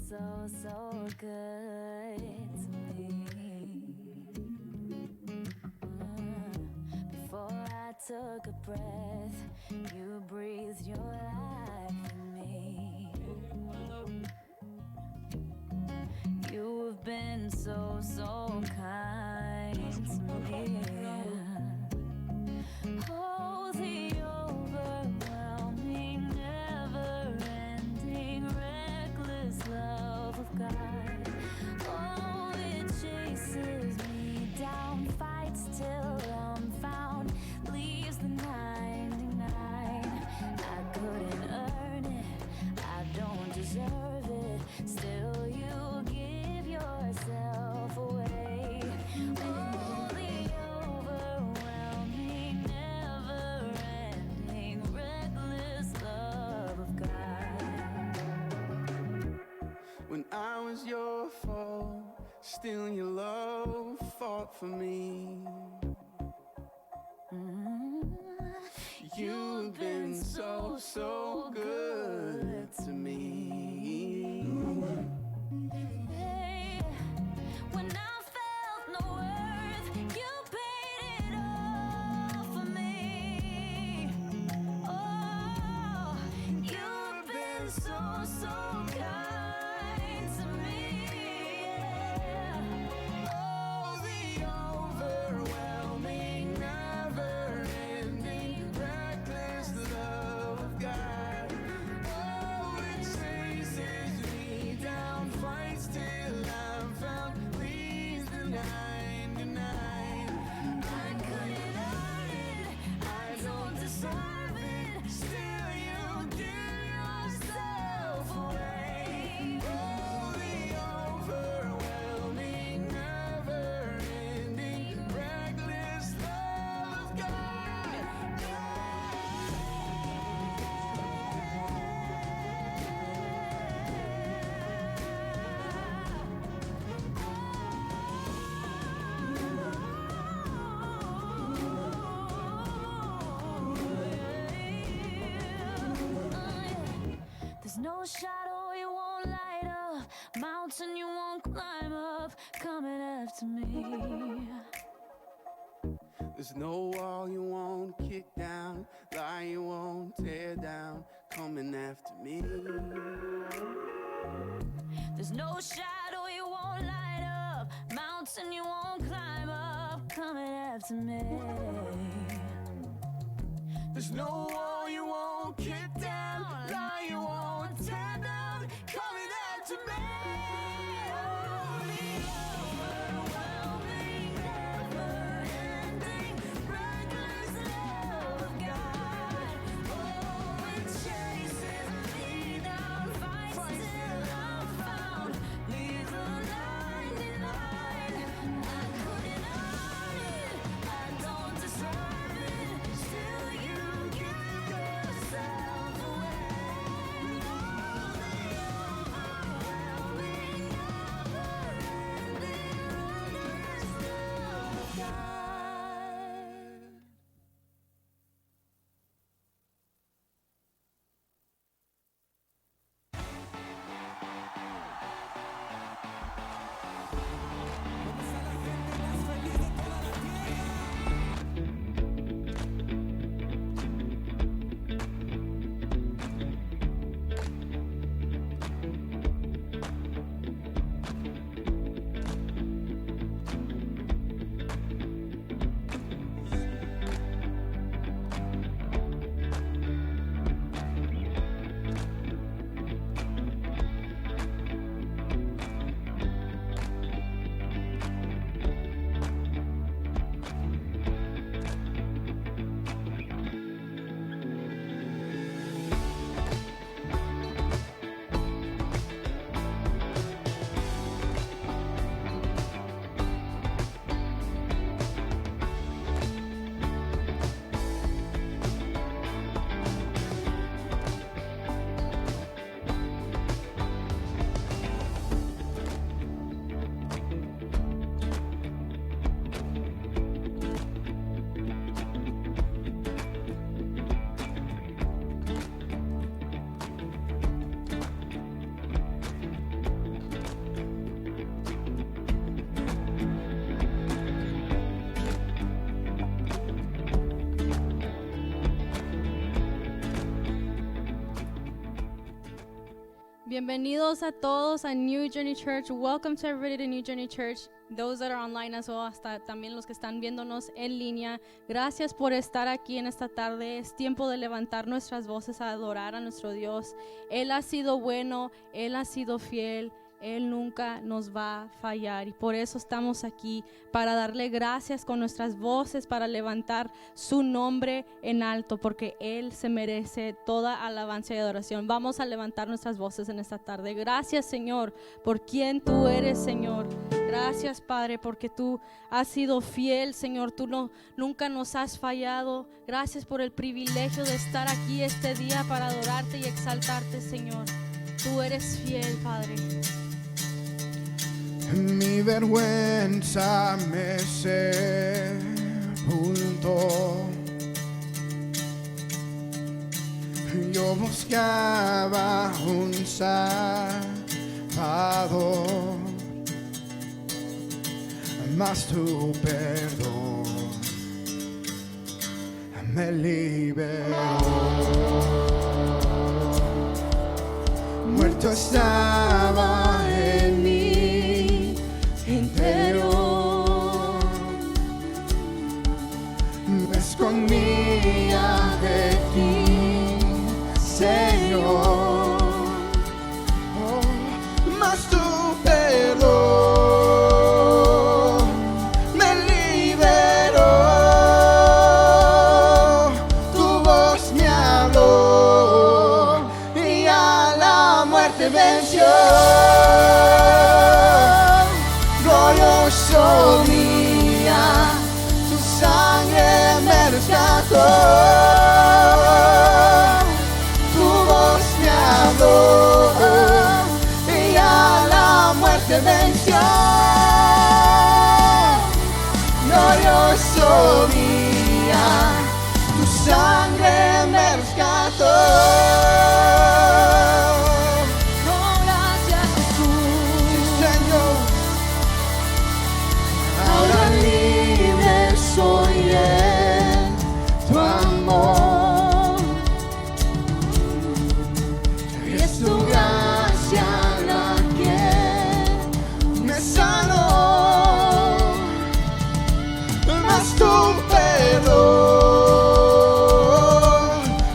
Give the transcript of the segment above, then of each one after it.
so, so good to me. Before I took a breath, you breathed your life in me. You've been so, so kind to me. Oh, the overwhelming, never-ending, reckless love of God. Oh, it chases me down, fights till I'm found, leaves the 99. I couldn't earn it, I don't deserve it, still you give yourself away. Oh, the overwhelming, never-ending, reckless love of God. When I was your foe, still your love fought for me. You've been so, so good to me. Hey, when I felt no worth, you paid it all for me. Oh, you've been so, so kind to me. Yeah. Oh, the overwhelming, never-ending, reckless love of God. Oh, it chases me down, fights till I'm found, leaves the 99. I couldn't earn it, I don't deserve it, still you give yourself away. Oh, the overwhelming, never-ending, reckless love of God. There's no shadow you won't light up, mountain you won't climb up, coming after me. There's no wall you won't kick down, lie you won't tear down, coming after me. There's no shadow you won't light up, mountain you won't climb up, coming after me. There's no wall you won't kick down, lie you won't tear down, coming after me. Oh, the overwhelming, never-ending, reckless love of God. Oh, it chases me down, fights till I'm found, leaves the 99. I couldn't earn it, I don't deserve it, still you give Bienvenidos a todos a New Journey Church. Welcome to everybody to New Journey Church. Those that are online as well, hasta también los que están viéndonos en línea. Gracias por estar aquí en esta tarde. Es tiempo de levantar nuestras voces a adorar a nuestro Dios. Él ha sido bueno, Él ha sido fiel. Él nunca nos va a fallar y por eso estamos aquí, para darle gracias con nuestras voces, para levantar su nombre en alto, porque Él se merece toda alabanza y adoración. Vamos a levantar nuestras voces en esta tarde. Gracias, Señor, por quien tú eres, Señor. Gracias, Padre, porque tú has sido fiel, Señor. Tú nunca nos has fallado. Gracias por el privilegio de estar aquí este día para adorarte y exaltarte, Señor. Tú eres fiel, Padre. Mi vergüenza me sepultó. Yo buscaba un salvador, mas tu perdón me liberó. Muerto estaba en mi interior, me escondía de ti, Señor. Oh, mas tu perdón me liberó, tu voz me habló y a la muerte venció. Glorioso día, tu sangre me rescató, tu voz me habló y a la muerte venció. Glorioso día, tu sangre me rescató. Soy en tu amor, y es tu gracia la que me sanó, mas tu perdón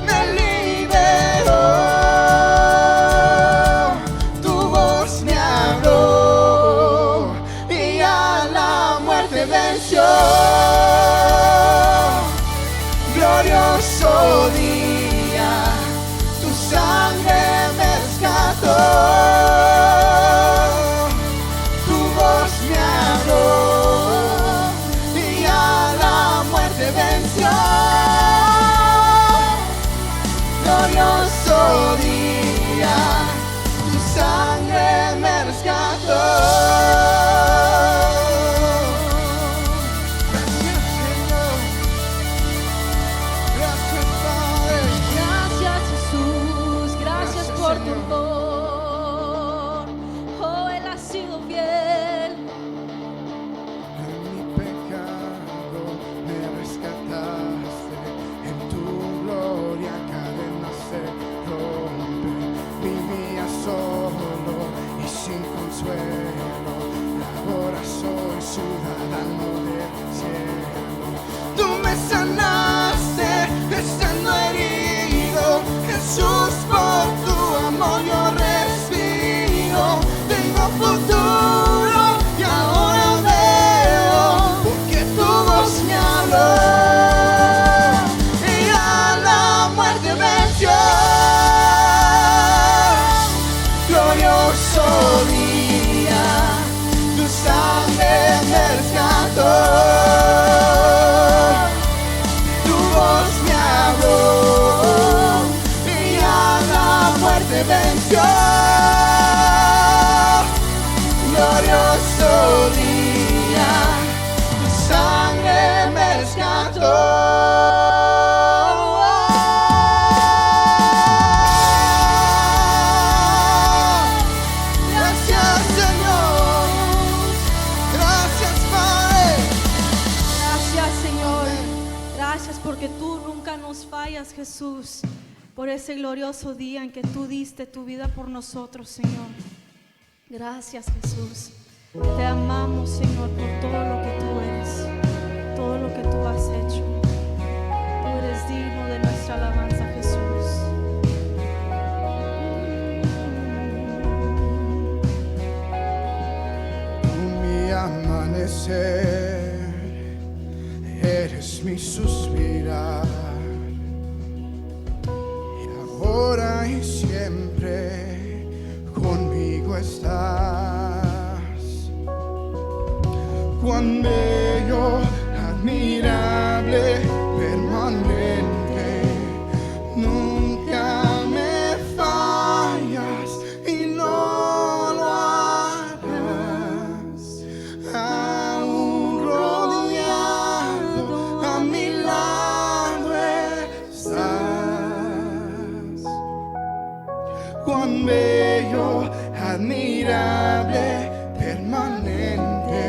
me liberó, tu voz me habló y a la muerte venció. Glorioso día, tu sangre me rescató, tu voz me habló y a la muerte venció. Glorioso día, tu sangre me rescató. Ahora soy ciudadano del cielo. Tú me sanaste estando herido, Jesús, por tu amor yo respiro. Tengo futuro y ahora veo, porque tu voz me habló y a la muerte venció. Glorioso día, tu sangre me rescató, tu voz me habló y a la muerte venció. Glorioso día, tu sangre me rescató. Porque tú nunca nos fallas, Jesús. por ese glorioso día en que tú diste tu vida por nosotros, Señor. Gracias, Jesús. Te amamos, Señor, por todo lo que tú eres, todo lo que tú has hecho. Tú eres digno de nuestra alabanza, Jesús. Mi amanecer, eres mi suspirar, y ahora y siempre conmigo estás. Cuán bello, admirable, permanente, nunca me fallas y no lo harás. Aún rodeado, a mi lado estás. Cuán bello, admirable, permanente,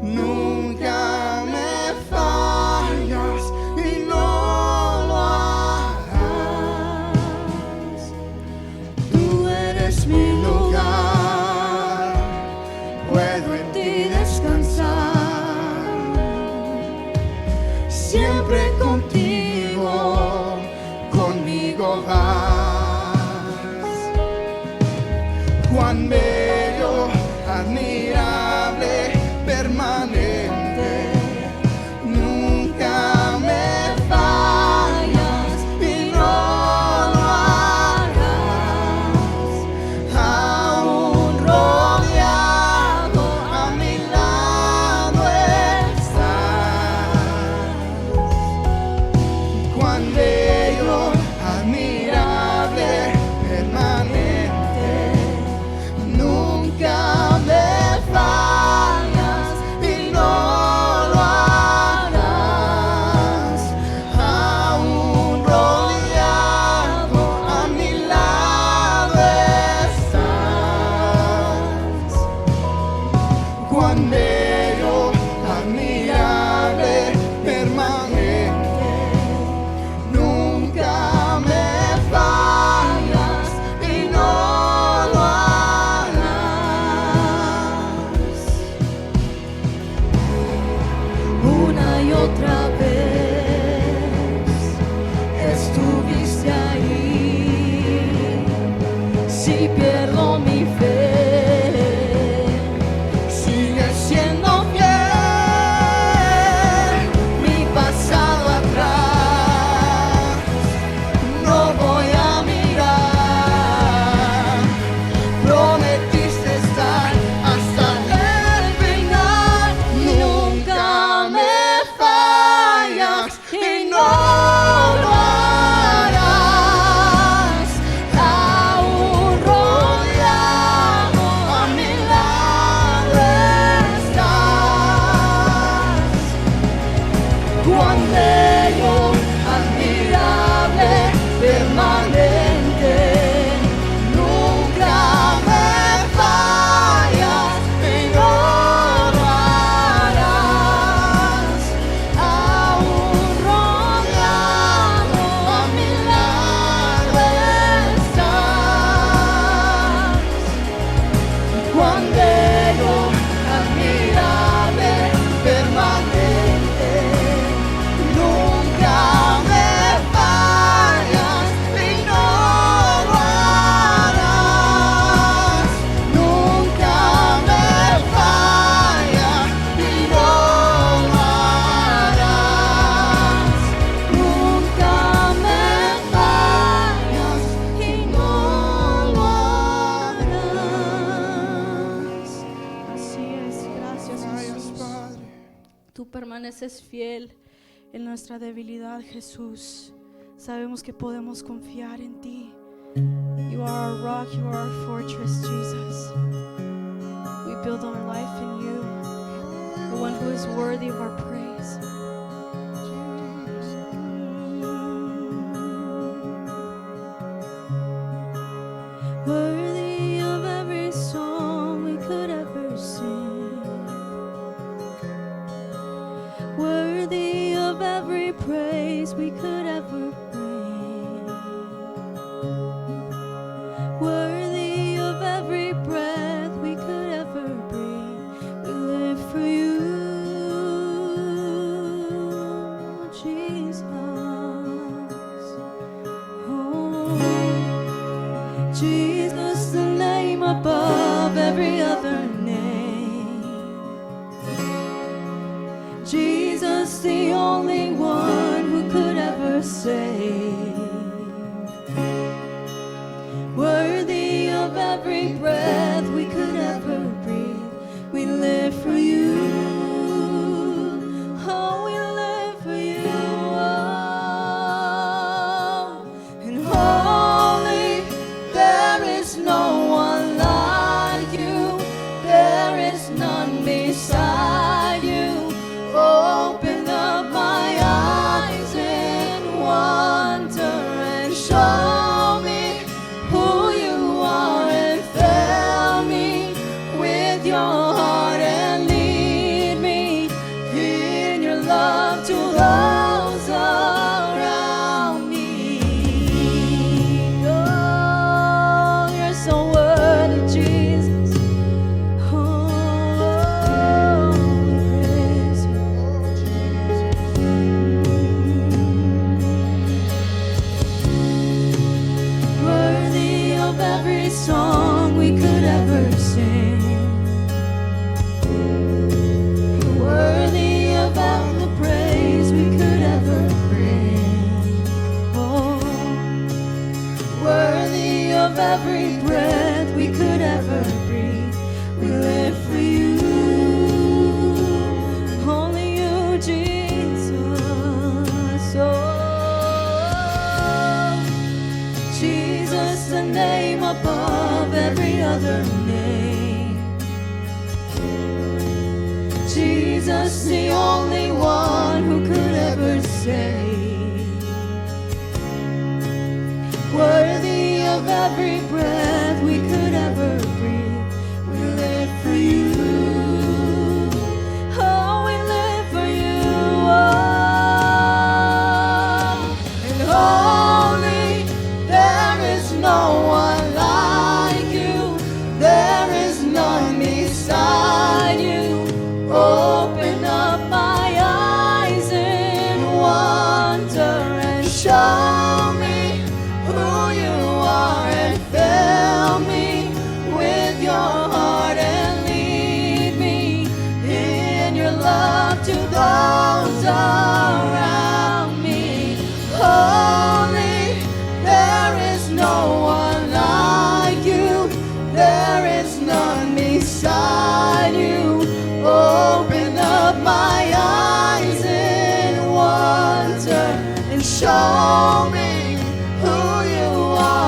nunca me fallas y no lo harás. Tú eres mi lugar, puedo en ti descansar. Siempre contigo, conmigo vas. Cuán bello, admirable, permanente, nunca me fallas y no lo harás. Aún rodeado, a mi lado estás. Cuán bello, admirable, permanente, nunca me fallas y no lo harás. Aún rodeado, a mi lado estás. Cuán bello, admirable, permanente, nunca me fallas y no lo harás. Una y otra vez estuviste ahí. Si pierdo mi fe, sigue siendo fiel. Mi pasado atrás no voy a mirar. Prometiste estar hasta el final. Nunca me fallas y no lo harás. Aún rodeado, a mi lado estás. Cuán bello, admirable, permanente, nunca me fallas y no lo harás. Aún rodeado, a mi lado estás. Cuán bello, admirable, permanente, nunca me fallas y no lo harás. Nunca me fallas y no lo harás. Nunca me fallas y no lo harás. Así es, gracias, Jesús. Tú permaneces fiel en nuestra debilidad, Jesús. Sabemos que podemos confiar en ti. You are our rock, you are our fortress, Jesus. We build our life in you, the one who is worthy of our praise. Worthy of every song we could ever sing, worthy of every praise we could ever bring. Jesus, the name above every other name. Jesus, the only one who could ever save. Worthy of every breath we could ever breathe. We live for you. Oh, we live for you. Oh, and holy, there is no one like you. There is none beside you. Open up my eyes in wonder and show me who you are, and fill me with your heart and lead me in your love to those around me. Oh, you're so worthy, Jesus. Oh, we praise you. Worthy of every song we could ever sing. Worthy of all the praise we could ever bring. Oh, worthy of every breath we could ever breathe. We live for you. Only you, Jesus. Oh, Jesus, the name above every other name. Jesus, the only one who could ever save. Worthy of every breath we could ever breathe. We live for you. Oh, we live for you. Oh, and holy, there is no one like you. There is none beside you. Open up my eyes in wonder and show me who you are, and fill me with your heart and lead me in your love to those around me. Holy, there is no one like you. There is none beside you. Open up my eyes in wonder and show me who you are.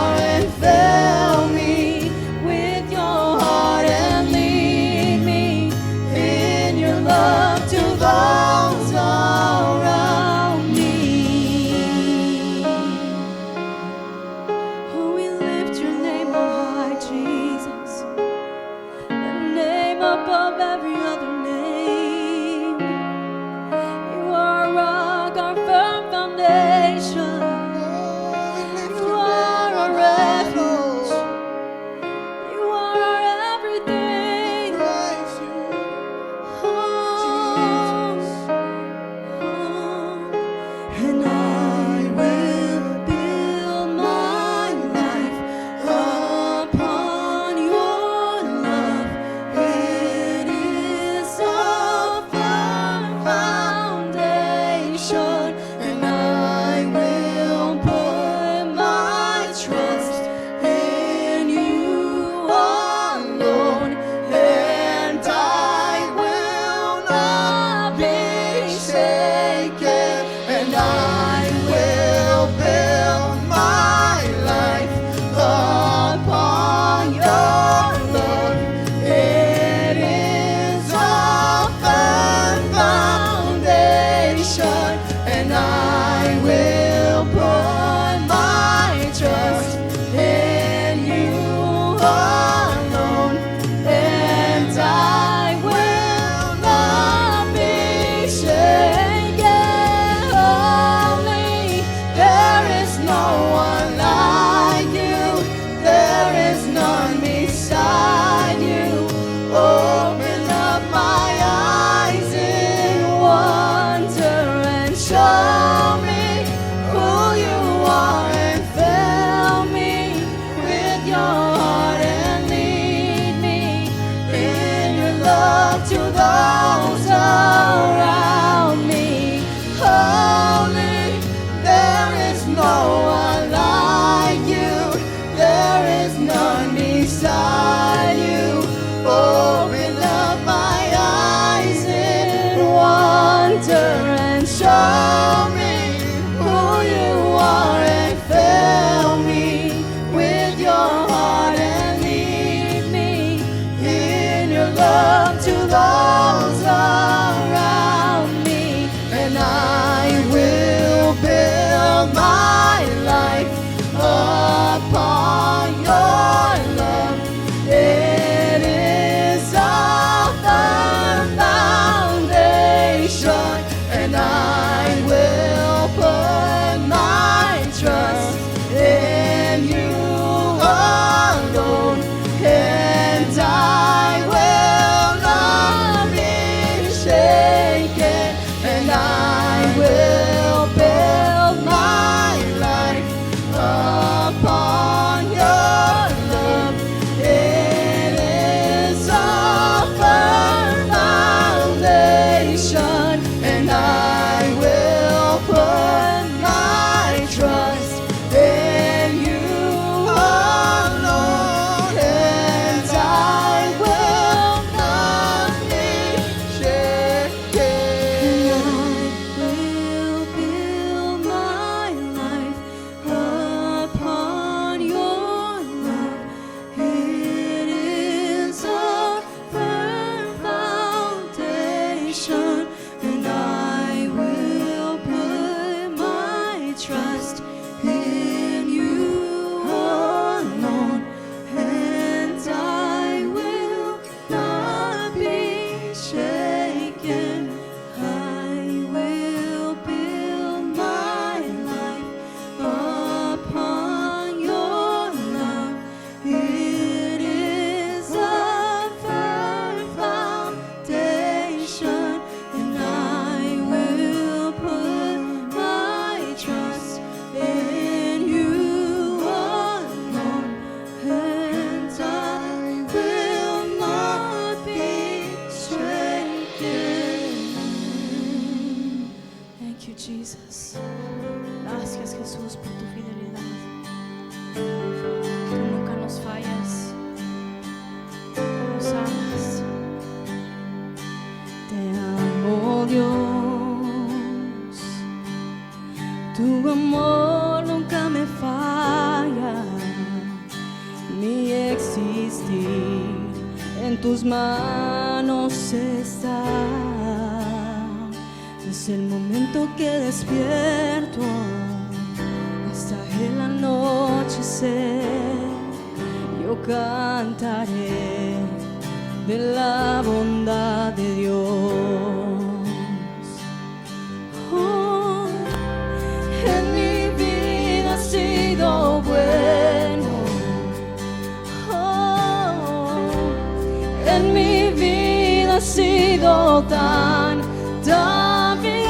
tus manos está. Desde el momento que despierto hasta el anochecer, yo cantaré de la bondad de Dios. Oh, en mi vida ha sido bueno. Oh, en mi vida ha sido tan bien.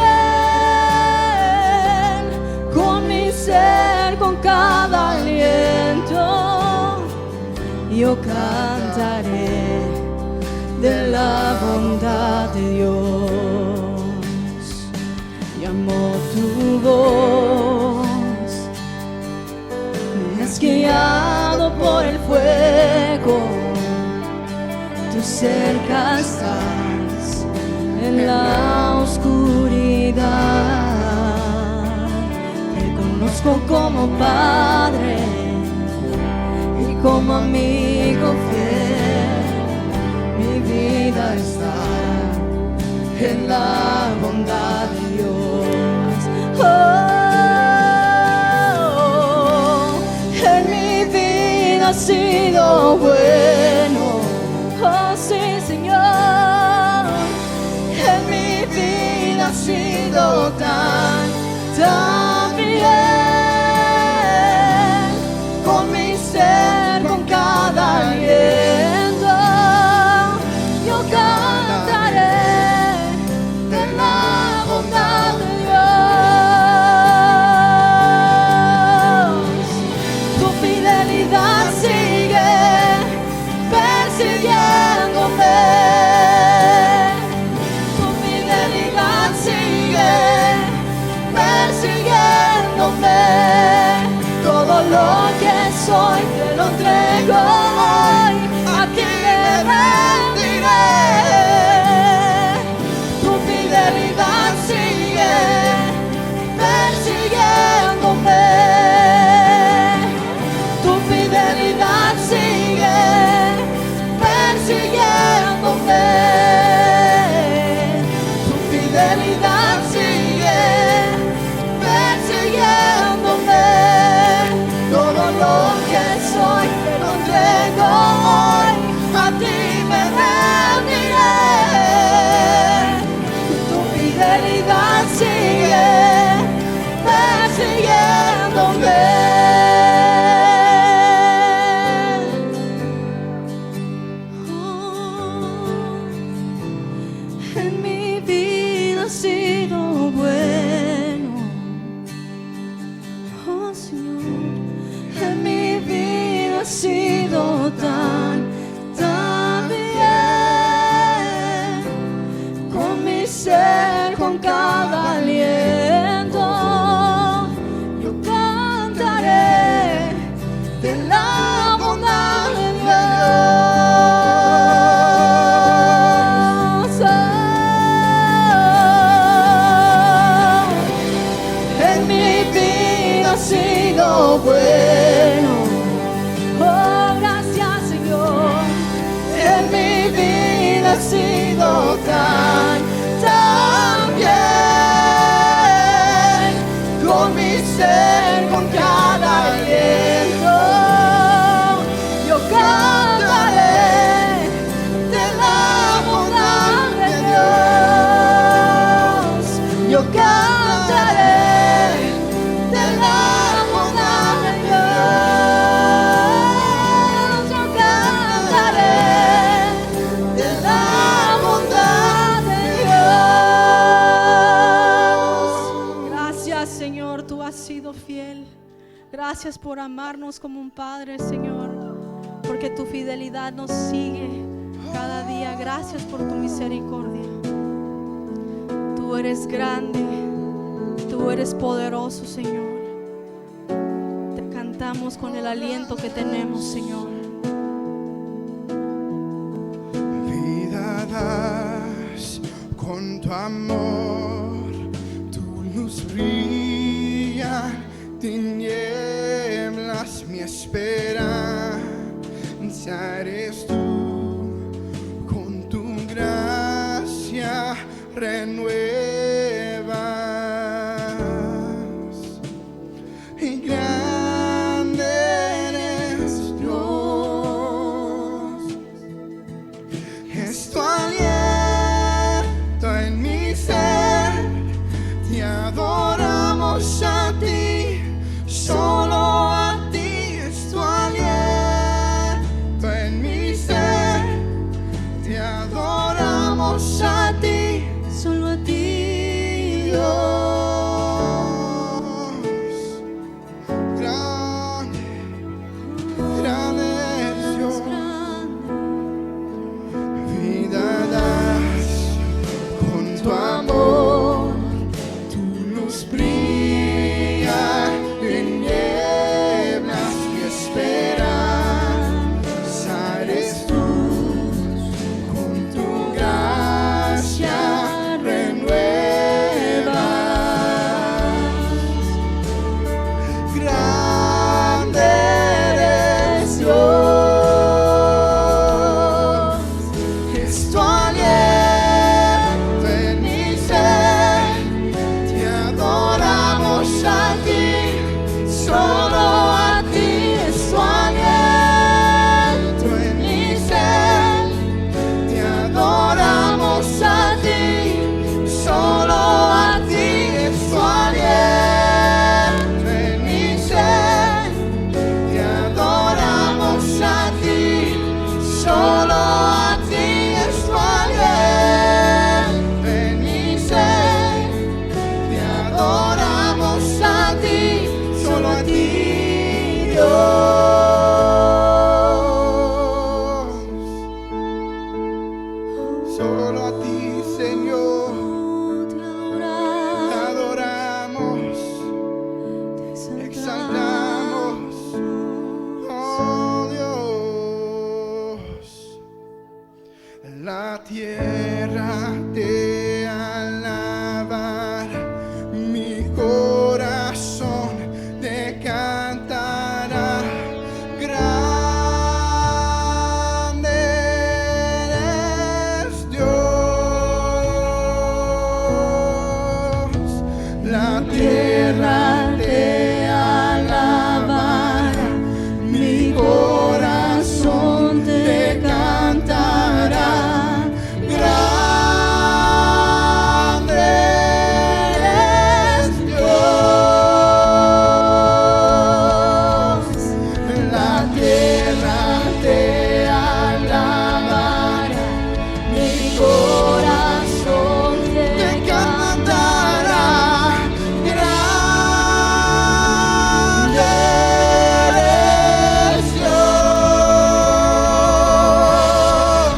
Con mi ser, con cada aliento, yo cantaré de la bondad de Dios. Llamo tu voz, me has guiado por el fuego, tú cerca estás en la oscuridad. Te conozco como Padre y como amigo fiel. Mi vida está en la bondad de Dios. Oh, en mi vida ha sido bueno. Oh, sí, Señor. En mi vida ha sido tan bien. Con mi ser, con cada aliento, yo cantaré de la bondad de Dios. Tu fidelidad sigue persiguiéndome. Tu fidelidad sigue persiguiéndome. Todo lo que soy te lo entrego hoy, a ti me rendiré. Tu fidelidad sigue persiguiéndome. Tu fidelidad sigue persiguiéndome. Tu fidelidad sigue persiguiéndome. Todo lo que soy te lo entrego hoy, a ti me rendiré. Tu fidelidad sigue persiguiéndome. Oh, en mi vida ha sido bueno. Oh, Señor, en mi vida ha sido tan bien. Con mi ser, con cada aliento, yo cantaré de la bondad de Dios. Oh, en mi vida ha sido bueno. Oh, gracias, Señor. En mi vida ha sido tan bien. Con mi ser, con cada aliento, yo cantaré de la bondad de Dios. Yo cantaré de la bondad de Dios. Yo cantaré de la bondad de Dios. Gracias, Señor, tú has sido fiel. Gracias por amarnos como un padre, Señor, porque tu fidelidad nos sigue cada día. Gracias por tu misericordia. Tú eres grande, tú eres poderoso, Señor. Te cantamos con el aliento que tenemos, Señor. Vida das con tu amor, tu luz brilla, tinieblas mi esperanza eres tú, renuevas. Y grande eres Dios. Es tu aliento en mi ser. Te adoramos a ti, solo a ti. Es tu aliento en mi ser. Te adoramos a ti, Solo a ti, Dios. Grande, grande es Dios. Vida das con tu amor, tu luz brilla en nieblas y esperanza eres tú. Con tu gracia renuevas. Grande eres Dios. Es tu aliento en mi ser. Te adoramos a ti, solo a ti. Es tu aliento en mi ser. Te adoramos a ti, solo a ti. Es tu aliento en mi ser. Te adoramos a ti, solo a ti. Es tu aliento en mi ser. Te adoramos a ti, solo a ti, Dios. Solo a ti, Señor, te adoramos, te exaltamos, oh Dios. La tierra te alabará, mi corazón te cantará. Grande eres Dios. La tierra te alabará, mi corazón te cantará. Grande eres Dios. La tierra te alabará, mi corazón te cantará. Grande eres Dios.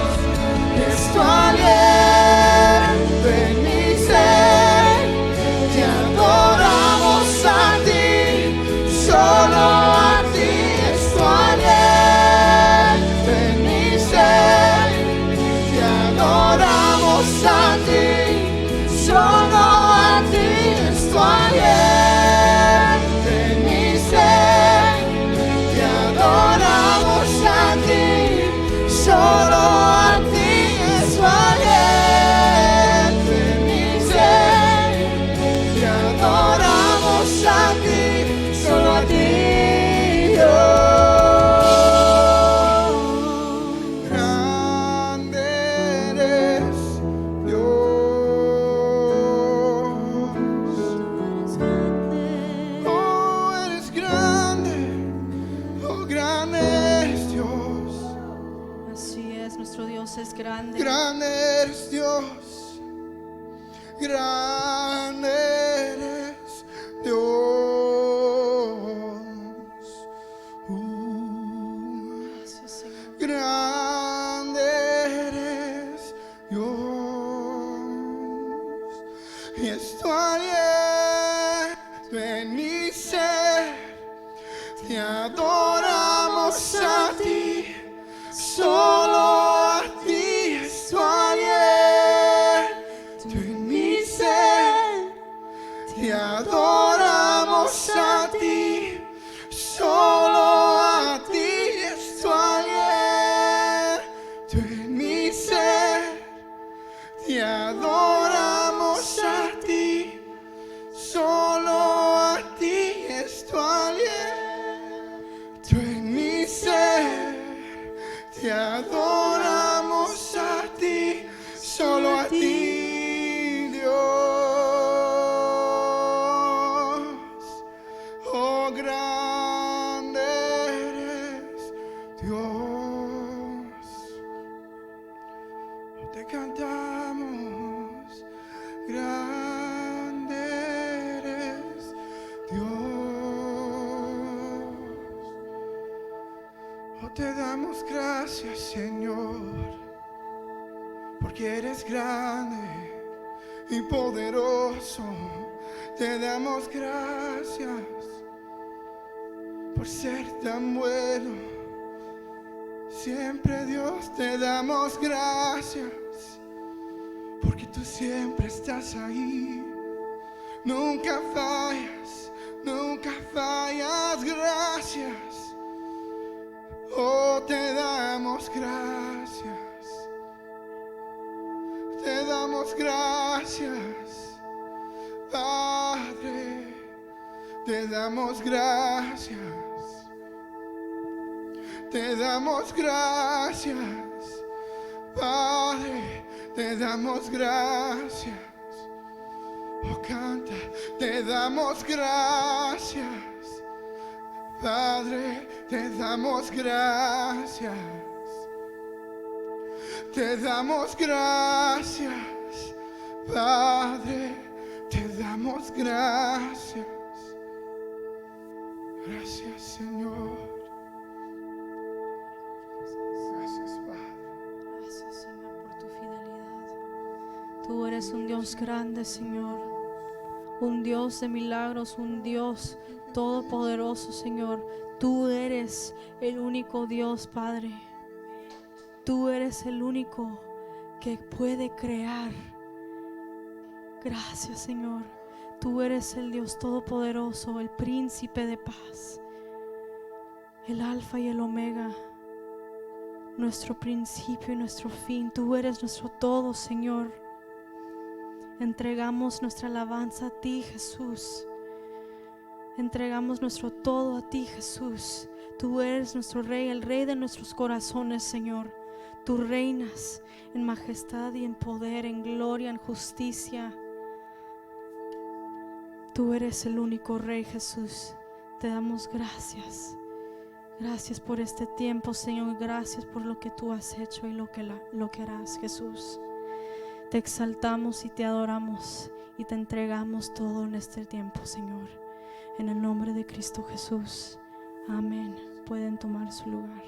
Es tu aliento en mi ser. Te adoramos a ti, solo a ti. Es tu aliento en mi ser. Te adoramos a ti, solo a ti. Es tu aliento en mi ser. Te adoramos a ti, solo a ti. Es tu aliento en mi ser. Te adoramos a ti, solo a ti, Dios. Grande eres Dios. Oh, eres grande. Oh, grande eres Dios. Así es, nuestro Dios es grande. Grande eres Dios. Grande eres Dios. Gracias, Señor. Grande eres Dios. Y es tu aliento en mi ser. Te adoramos a ti, solo a ti. Es tu aliento en mi ser. Te adoramos a ti, solo a ti. Es tu aliento en mi ser. Te adoramos. adoramos a ti, solo a ti, Dios. Oh, grande eres, Dios. Te cantamos, grande eres, Dios. Oh, te damos gracias, Señor, porque eres grande y poderoso. Te damos gracias por ser tan bueno. Siempre, Dios, te damos gracias porque tú siempre estás ahí. Nunca fallas, nunca fallas. Gracias. Oh, te damos gracias. Te damos gracias, Padre. Te damos gracias. Te damos gracias, Padre. Te damos gracias. Oh, canta. Te damos gracias, Padre. Te damos gracias. Te damos gracias, Padre. Te damos gracias. Gracias, Señor. Gracias, Padre. Gracias, Señor, por tu fidelidad. Tú eres un Dios grande, Señor. Un Dios de milagros, un Dios todopoderoso, Señor. Tú eres el único Dios, Padre. Tú eres el único que puede crear. Gracias, Señor. Tú eres el Dios todopoderoso, el príncipe de paz, el alfa y el omega, nuestro principio y nuestro fin. Tú eres nuestro todo, Señor. Entregamos nuestra alabanza a ti, Jesús. Entregamos nuestro todo a ti, Jesús. Tú eres nuestro Rey, el Rey de nuestros corazones, Señor. Tú reinas en majestad y en poder, en gloria, en justicia. Tú eres el único Rey, Jesús. Te damos gracias. Gracias por este tiempo, Señor. Gracias por lo que tú has hecho y lo que harás, Jesús. Te exaltamos y te adoramos y te entregamos todo en este tiempo, Señor. En el nombre de Cristo Jesús. Amén. Pueden tomar su lugar.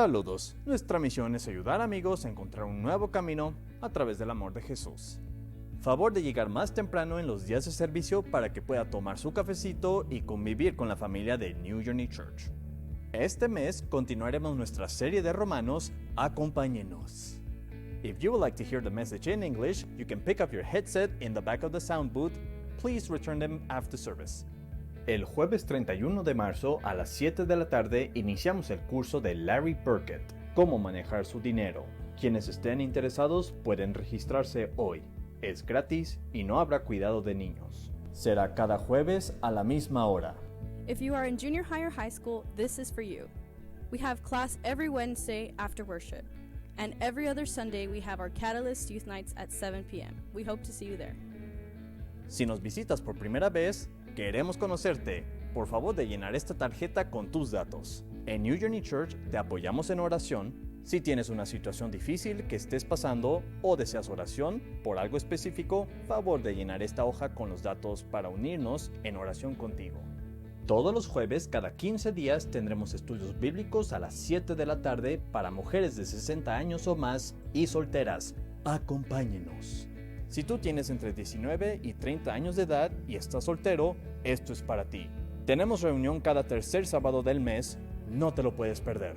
Saludos, nuestra misión es ayudar a amigos a encontrar un nuevo camino a través del amor de Jesús. Favor de llegar más temprano en los días de servicio para que pueda tomar su cafecito y convivir con la familia de New Journey Church. Este mes continuaremos nuestra serie de Romanos, Acompáñenos. If you would like to hear the message in English, you can pick up your headset in the back of the sound booth. Please return them after service. El jueves 31 de marzo a las 7 de la tarde iniciamos el curso de Larry Burkett, Cómo manejar su dinero. Quienes estén interesados pueden registrarse hoy. Es gratis y no habrá cuidado de niños. Será cada jueves a la misma hora. If you are in junior high or high school, this is for you. We have class every Wednesday after worship. And every other Sunday we have our Catalyst Youth Nights at 7 p.m. We hope to see you there. Si nos visitas por primera vez, queremos conocerte. Por favor de llenar esta tarjeta con tus datos. En New Journey Church te apoyamos en oración. Si tienes una situación difícil que estés pasando o deseas oración por algo específico, favor de llenar esta hoja con los datos para unirnos en oración contigo. Todos los jueves, cada 15 días, tendremos estudios bíblicos a las 7 de la tarde para mujeres de 60 años o más y solteras. Acompáñenos. Si tú tienes entre 19 y 30 años de edad y estás soltero, esto es para ti. Tenemos reunión cada tercer sábado del mes, no te lo puedes perder.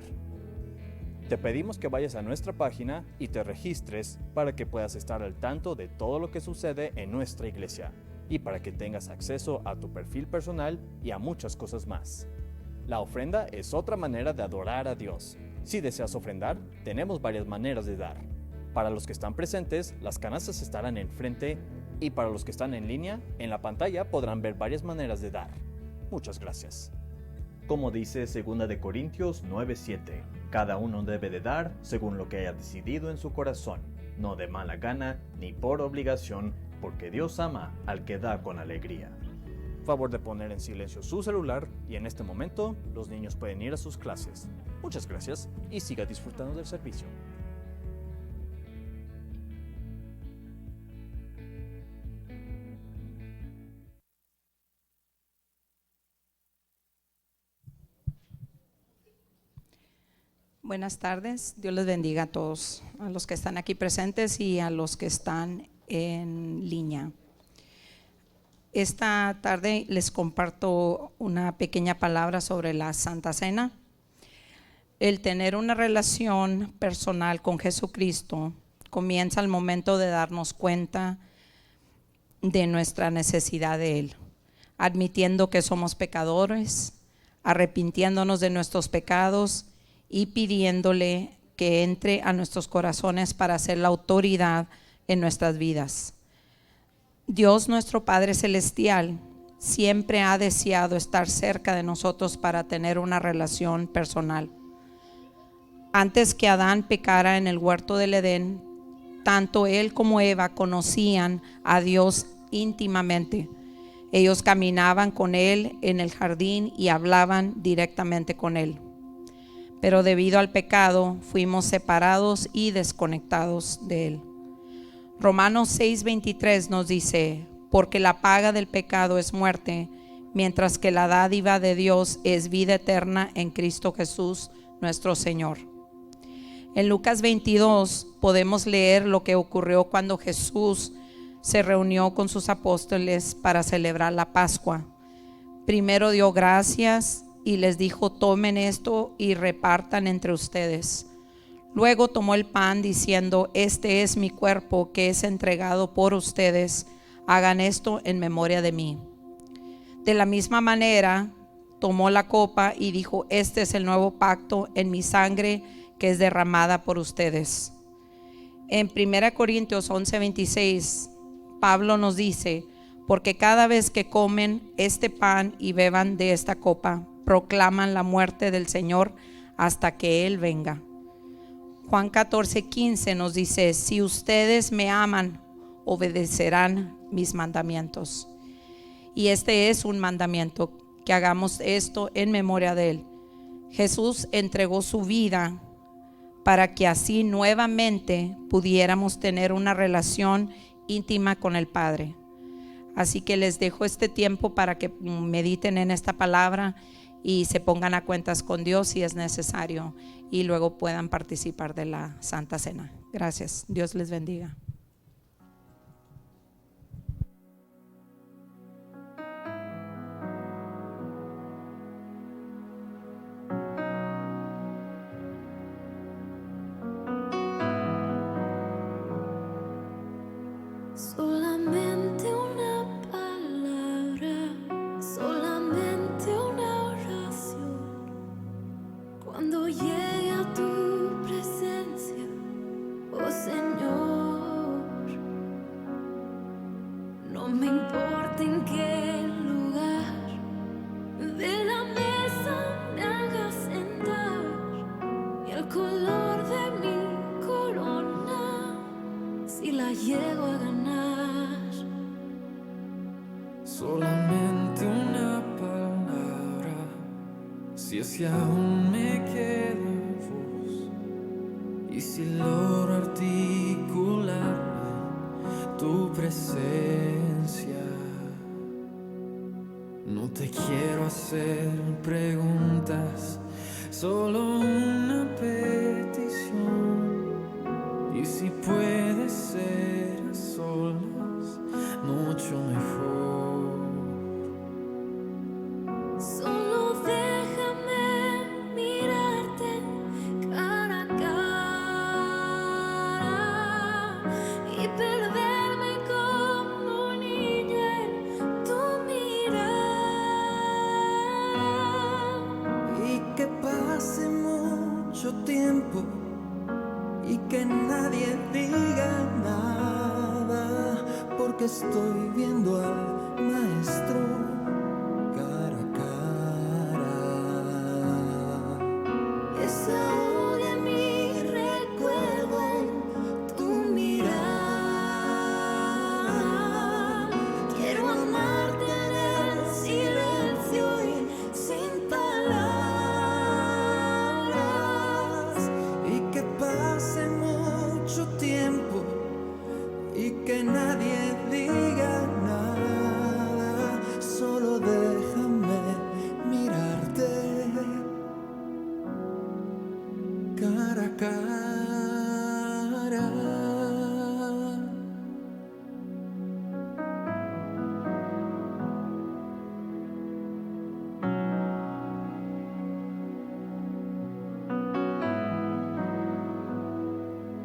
Te pedimos que vayas a nuestra página y te registres para que puedas estar al tanto de todo lo que sucede en nuestra iglesia y para que tengas acceso a tu perfil personal y a muchas cosas más. La ofrenda es otra manera de adorar a Dios. Si deseas ofrendar, tenemos varias maneras de dar. Para los que están presentes, las canastas estarán enfrente y para los que están en línea, en la pantalla podrán ver varias maneras de dar. Muchas gracias. Como dice 2 de Corintios 9:7, cada uno debe de dar según lo que haya decidido en su corazón, no de mala gana ni por obligación, porque Dios ama al que da con alegría. Favor de poner en silencio su celular y en este momento los niños pueden ir a sus clases. Muchas gracias y siga disfrutando del servicio. Buenas tardes, Dios les bendiga a todos, a los que están aquí presentes y a los que están en línea. Esta tarde les comparto una pequeña palabra sobre la Santa Cena. El tener una relación personal con Jesucristo comienza al momento de darnos cuenta de nuestra necesidad de Él, admitiendo que somos pecadores, arrepintiéndonos de nuestros pecados y pidiéndole que entre a nuestros corazones para ser la autoridad en nuestras vidas. Dios, nuestro Padre Celestial, siempre ha deseado estar cerca de nosotros para tener una relación personal. Antes que Adán pecara en el huerto del Edén, tanto él como Eva conocían a Dios íntimamente. Ellos caminaban con él en el jardín y hablaban directamente con él. Pero debido al pecado fuimos separados y desconectados de él. Romanos 6:23 nos dice: porque la paga del pecado es muerte, mientras que la dádiva de Dios es vida eterna en Cristo Jesús nuestro Señor. En Lucas 22 podemos leer lo que ocurrió cuando Jesús se reunió con sus apóstoles para celebrar la Pascua. Primero dio gracias y les dijo: tomen esto y repartan entre ustedes. Luego tomó el pan diciendo: este es mi cuerpo que es entregado por ustedes, hagan esto en memoria de mí. De la misma manera tomó la copa y dijo: este es el nuevo pacto en mi sangre que es derramada por ustedes. En 1 Corintios 11:26 Pablo nos dice: porque cada vez que comen este pan y beban de esta copa, proclaman la muerte del Señor hasta que Él venga. Juan 14:15 nos dice: si ustedes me aman, obedecerán mis mandamientos. Y este es un mandamiento, que hagamos esto en memoria de Él. Jesús entregó su vida para que así nuevamente pudiéramos tener una relación íntima con el Padre. Así que les dejo este tiempo para que mediten en esta palabra y se pongan a cuentas con Dios si es necesario, y luego puedan participar de la Santa Cena. Gracias. Dios les bendiga. Solamente una palabra, solamente una oración. Cuando llegue a tu presencia, oh Señor, no me importa en qué lugar de la mesa me hagas sentar, ni el color de mi corona, si la llego a ganar. Solamente una palabra, si es que aún me queda voz, y si logro articular tu presencia. No te quiero hacer preguntas, solo una petición. Y si puede ser a solas, mucho mejor. Solo déjame mirarte cara a cara y perderme como niña en tu mirada. Y que pase mucho tiempo y que nadie diga nada, porque estoy viendo al maestro cara a cara. Desahogue mi recuerdo en tu mirada. Quiero amarte en el silencio y sin palabras. Y que pase mucho tiempo y que nadie diga nada, solo déjame mirarte cara a cara.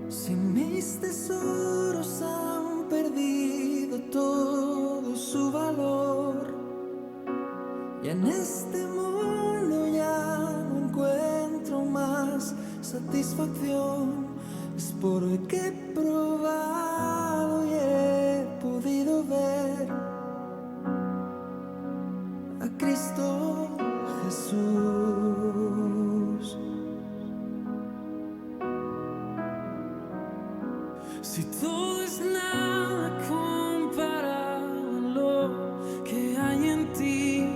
Si mis tesoros han perdido todo su valor y en este mundo ya no encuentro más satisfacción, es porque he probado y he podido ver a Cristo Jesús. Si todo es nada comparado a lo que hay en ti,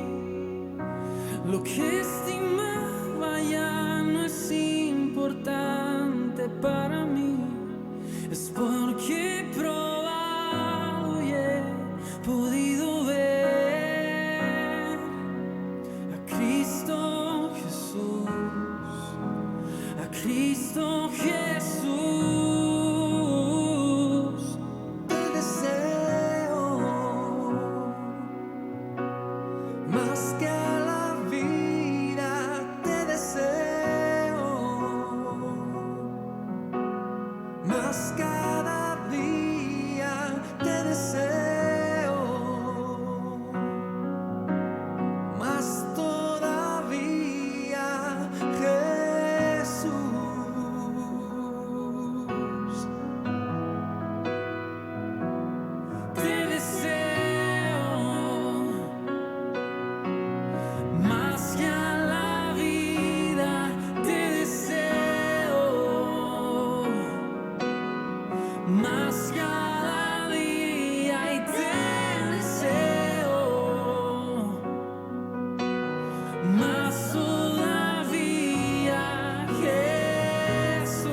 lo que estimaba ya no es importante para mí, es porque he probado y he podido ver a Cristo Jesús, a Cristo Jesús. Te deseo más que a la vida, te deseo más cada día, te deseo más todavía, Jesús. Te deseo más que a la vida, te deseo más cada día y te deseo más todavía, Jesús.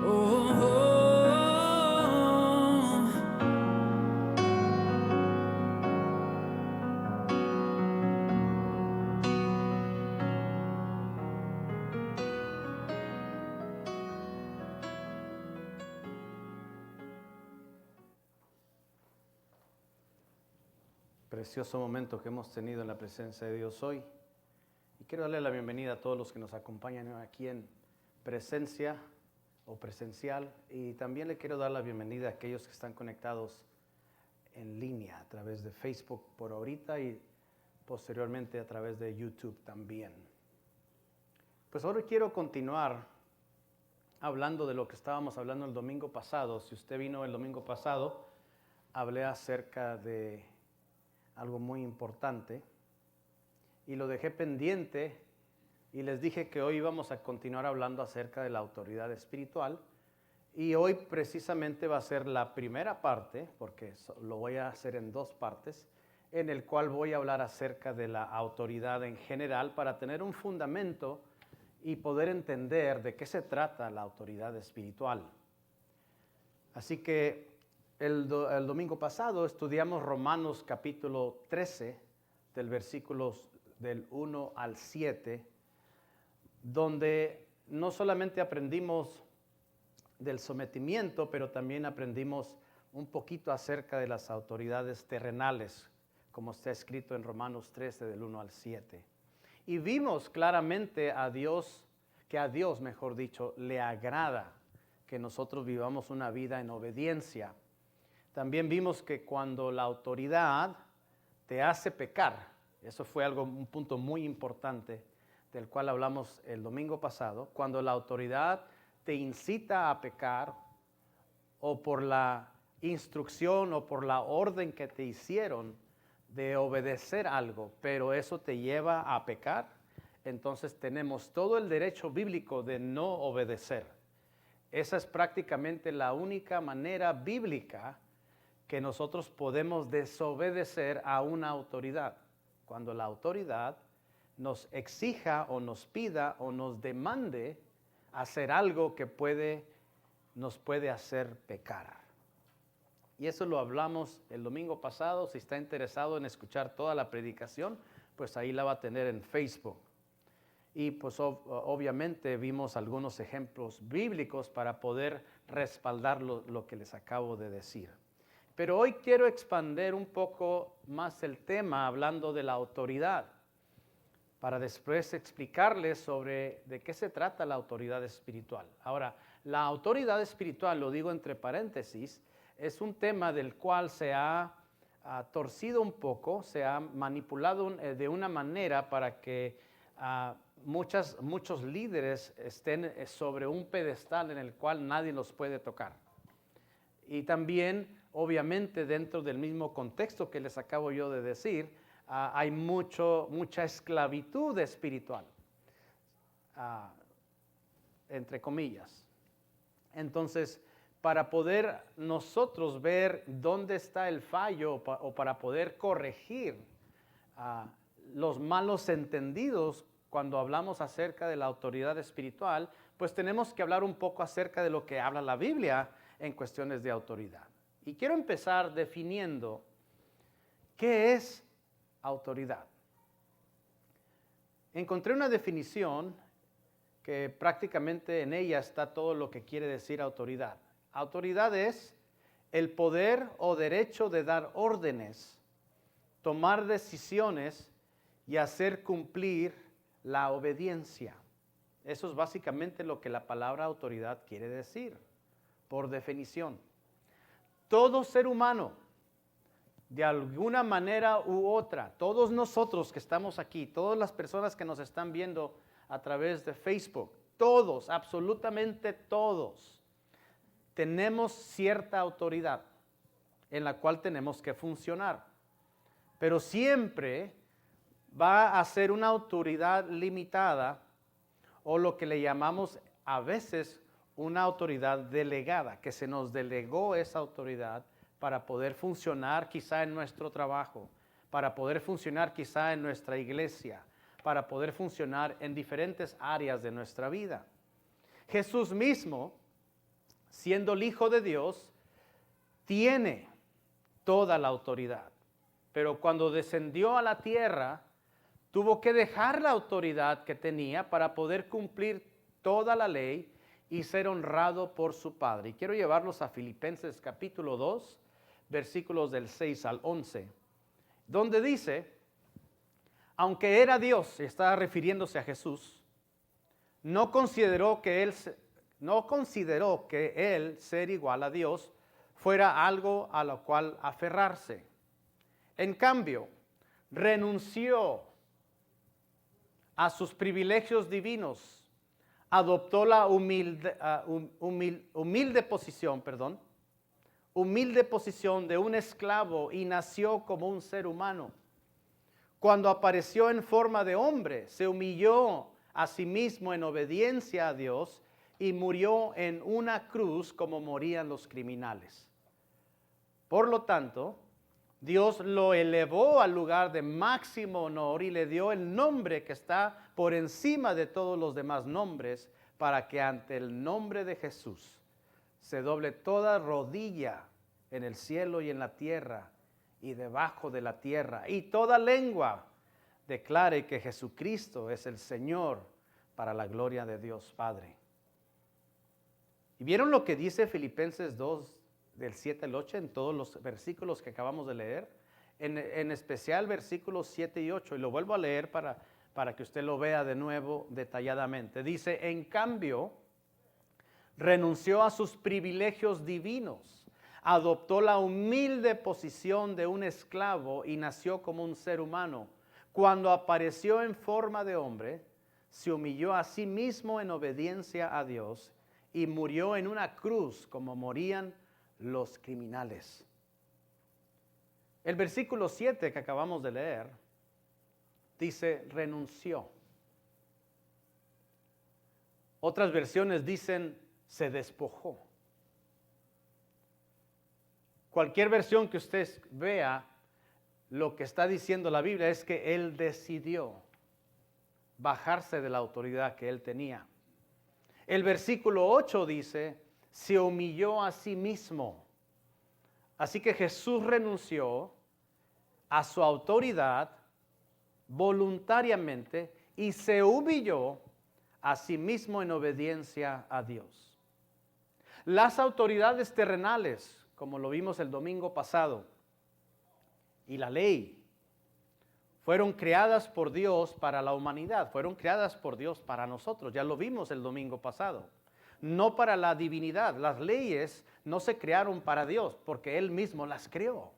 Oh, oh, oh. Precioso momento que hemos tenido en la presencia de Dios hoy. Y quiero darle la bienvenida a todos los que nos acompañan aquí en presencia o presencial. Y también le quiero dar la bienvenida a aquellos que están conectados en línea a través de Facebook por ahorita y posteriormente a través de YouTube también. Pues ahora quiero continuar hablando de lo que estábamos hablando el domingo pasado. Si usted vino el domingo pasado, hablé acerca de algo muy importante y lo dejé pendiente y les dije que hoy íbamos a continuar hablando acerca de la autoridad espiritual y hoy precisamente va a ser la primera parte, porque lo voy a hacer en dos partes, en el cual voy a hablar acerca de la autoridad en general para tener un fundamento y poder entender de qué se trata la autoridad espiritual. Así que el domingo pasado estudiamos Romanos capítulo 13, del versículos del 1 al 7, donde no solamente aprendimos del sometimiento, pero también aprendimos un poquito acerca de las autoridades terrenales, como está escrito en Romanos 13, del 1 al 7. Y vimos claramente a Dios, mejor dicho, le agrada que nosotros vivamos una vida en obediencia. También vimos que cuando la autoridad te hace pecar, eso fue un punto muy importante del cual hablamos el domingo pasado, cuando la autoridad te incita a pecar o por la instrucción o por la orden que te hicieron de obedecer algo, pero eso te lleva a pecar, entonces tenemos todo el derecho bíblico de no obedecer. Esa es prácticamente la única manera bíblica que nosotros podemos desobedecer a una autoridad. Cuando la autoridad nos exija o nos pida o nos demande hacer algo que nos puede hacer pecar. Y eso lo hablamos el domingo pasado. Si está interesado en escuchar toda la predicación, pues ahí la va a tener en Facebook. Y pues obviamente vimos algunos ejemplos bíblicos para poder respaldar lo que les acabo de decir. Pero hoy quiero expandir un poco más el tema hablando de la autoridad, para después explicarles sobre de qué se trata la autoridad espiritual. Ahora, la autoridad espiritual, lo digo entre paréntesis, es un tema del cual se ha torcido un poco, se ha manipulado de una manera para que muchos líderes estén sobre un pedestal en el cual nadie los puede tocar. Y también, obviamente, dentro del mismo contexto que les acabo yo de decir, hay mucha esclavitud espiritual, entre comillas. Entonces, para poder nosotros ver dónde está el fallo o para poder corregir los malos entendidos cuando hablamos acerca de la autoridad espiritual, pues tenemos que hablar un poco acerca de lo que habla la Biblia en cuestiones de autoridad. Y quiero empezar definiendo qué es autoridad. Encontré una definición que prácticamente en ella está todo lo que quiere decir autoridad. Autoridad es el poder o derecho de dar órdenes, tomar decisiones y hacer cumplir la obediencia. Eso es básicamente lo que la palabra autoridad quiere decir, por definición. Todo ser humano, de alguna manera u otra, todos nosotros que estamos aquí, todas las personas que nos están viendo a través de Facebook, todos, absolutamente todos, tenemos cierta autoridad en la cual tenemos que funcionar. Pero siempre va a ser una autoridad limitada o lo que le llamamos a veces una autoridad delegada, que se nos delegó esa autoridad para poder funcionar quizá en nuestro trabajo, para poder funcionar quizá en nuestra iglesia, para poder funcionar en diferentes áreas de nuestra vida. Jesús mismo, siendo el Hijo de Dios, tiene toda la autoridad, pero cuando descendió a la tierra, tuvo que dejar la autoridad que tenía para poder cumplir toda la ley y ser honrado por su Padre. Y quiero llevarlos a Filipenses capítulo 2, versículos del 6 al 11, donde dice, aunque era Dios, está refiriéndose a Jesús, no consideró que él no consideró que él, ser igual a Dios, fuera algo a lo cual aferrarse. En cambio, renunció a sus privilegios divinos, adoptó la humilde posición de un esclavo y nació como un ser humano. Cuando apareció en forma de hombre, se humilló a sí mismo en obediencia a Dios y murió en una cruz como morían los criminales. Por lo tanto, Dios lo elevó al lugar de máximo honor y le dio el nombre que está por encima de todos los demás nombres, para que ante el nombre de Jesús se doble toda rodilla en el cielo y en la tierra y debajo de la tierra, y toda lengua declare que Jesucristo es el Señor, para la gloria de Dios Padre. ¿Y vieron lo que dice Filipenses 2, del 7 al 8, en todos los versículos que acabamos de leer? En especial versículos 7 y 8, y lo vuelvo a leer para que usted lo vea de nuevo detalladamente. Dice: en cambio, renunció a sus privilegios divinos, adoptó la humilde posición de un esclavo y nació como un ser humano. Cuando apareció en forma de hombre, se humilló a sí mismo en obediencia a Dios y murió en una cruz como morían los criminales. El versículo 7 que acabamos de leer dice: renunció. Otras versiones dicen: se despojó. Cualquier versión que usted vea, lo que está diciendo la Biblia es que él decidió bajarse de la autoridad que él tenía. El versículo 8 dice: se humilló a sí mismo. Así que Jesús renunció a su autoridad voluntariamente y se humilló a sí mismo en obediencia a Dios. Las autoridades terrenales, como lo vimos el domingo pasado, y la ley, fueron creadas por Dios para la humanidad, fueron creadas por Dios para nosotros, ya lo vimos el domingo pasado. No para la divinidad. Las leyes no se crearon para Dios, porque Él mismo las creó.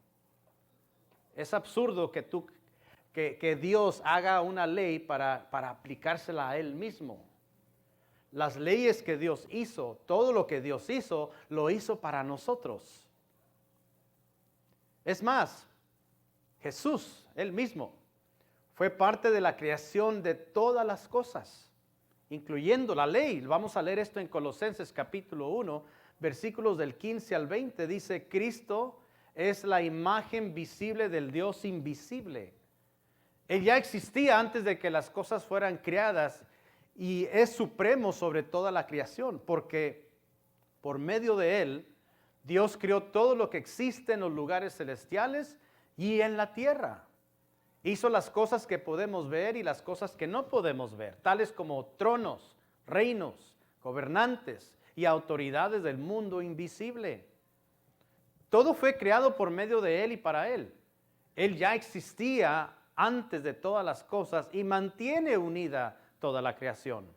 Es absurdo que Dios haga una ley para aplicársela a Él mismo. Las leyes que Dios hizo, todo lo que Dios hizo, lo hizo para nosotros. Es más, Jesús, Él mismo, fue parte de la creación de todas las cosas, incluyendo la ley. Vamos a leer esto en Colosenses capítulo 1, versículos del 15 al 20. Dice: Cristo es la imagen visible del Dios invisible. Él ya existía antes de que las cosas fueran creadas y es supremo sobre toda la creación, porque por medio de Él, Dios creó todo lo que existe en los lugares celestiales y en la tierra. Hizo las cosas que podemos ver y las cosas que no podemos ver, tales como tronos, reinos, gobernantes y autoridades del mundo invisible. Todo fue creado por medio de Él y para Él. Él ya existía antes de todas las cosas y mantiene unida toda la creación.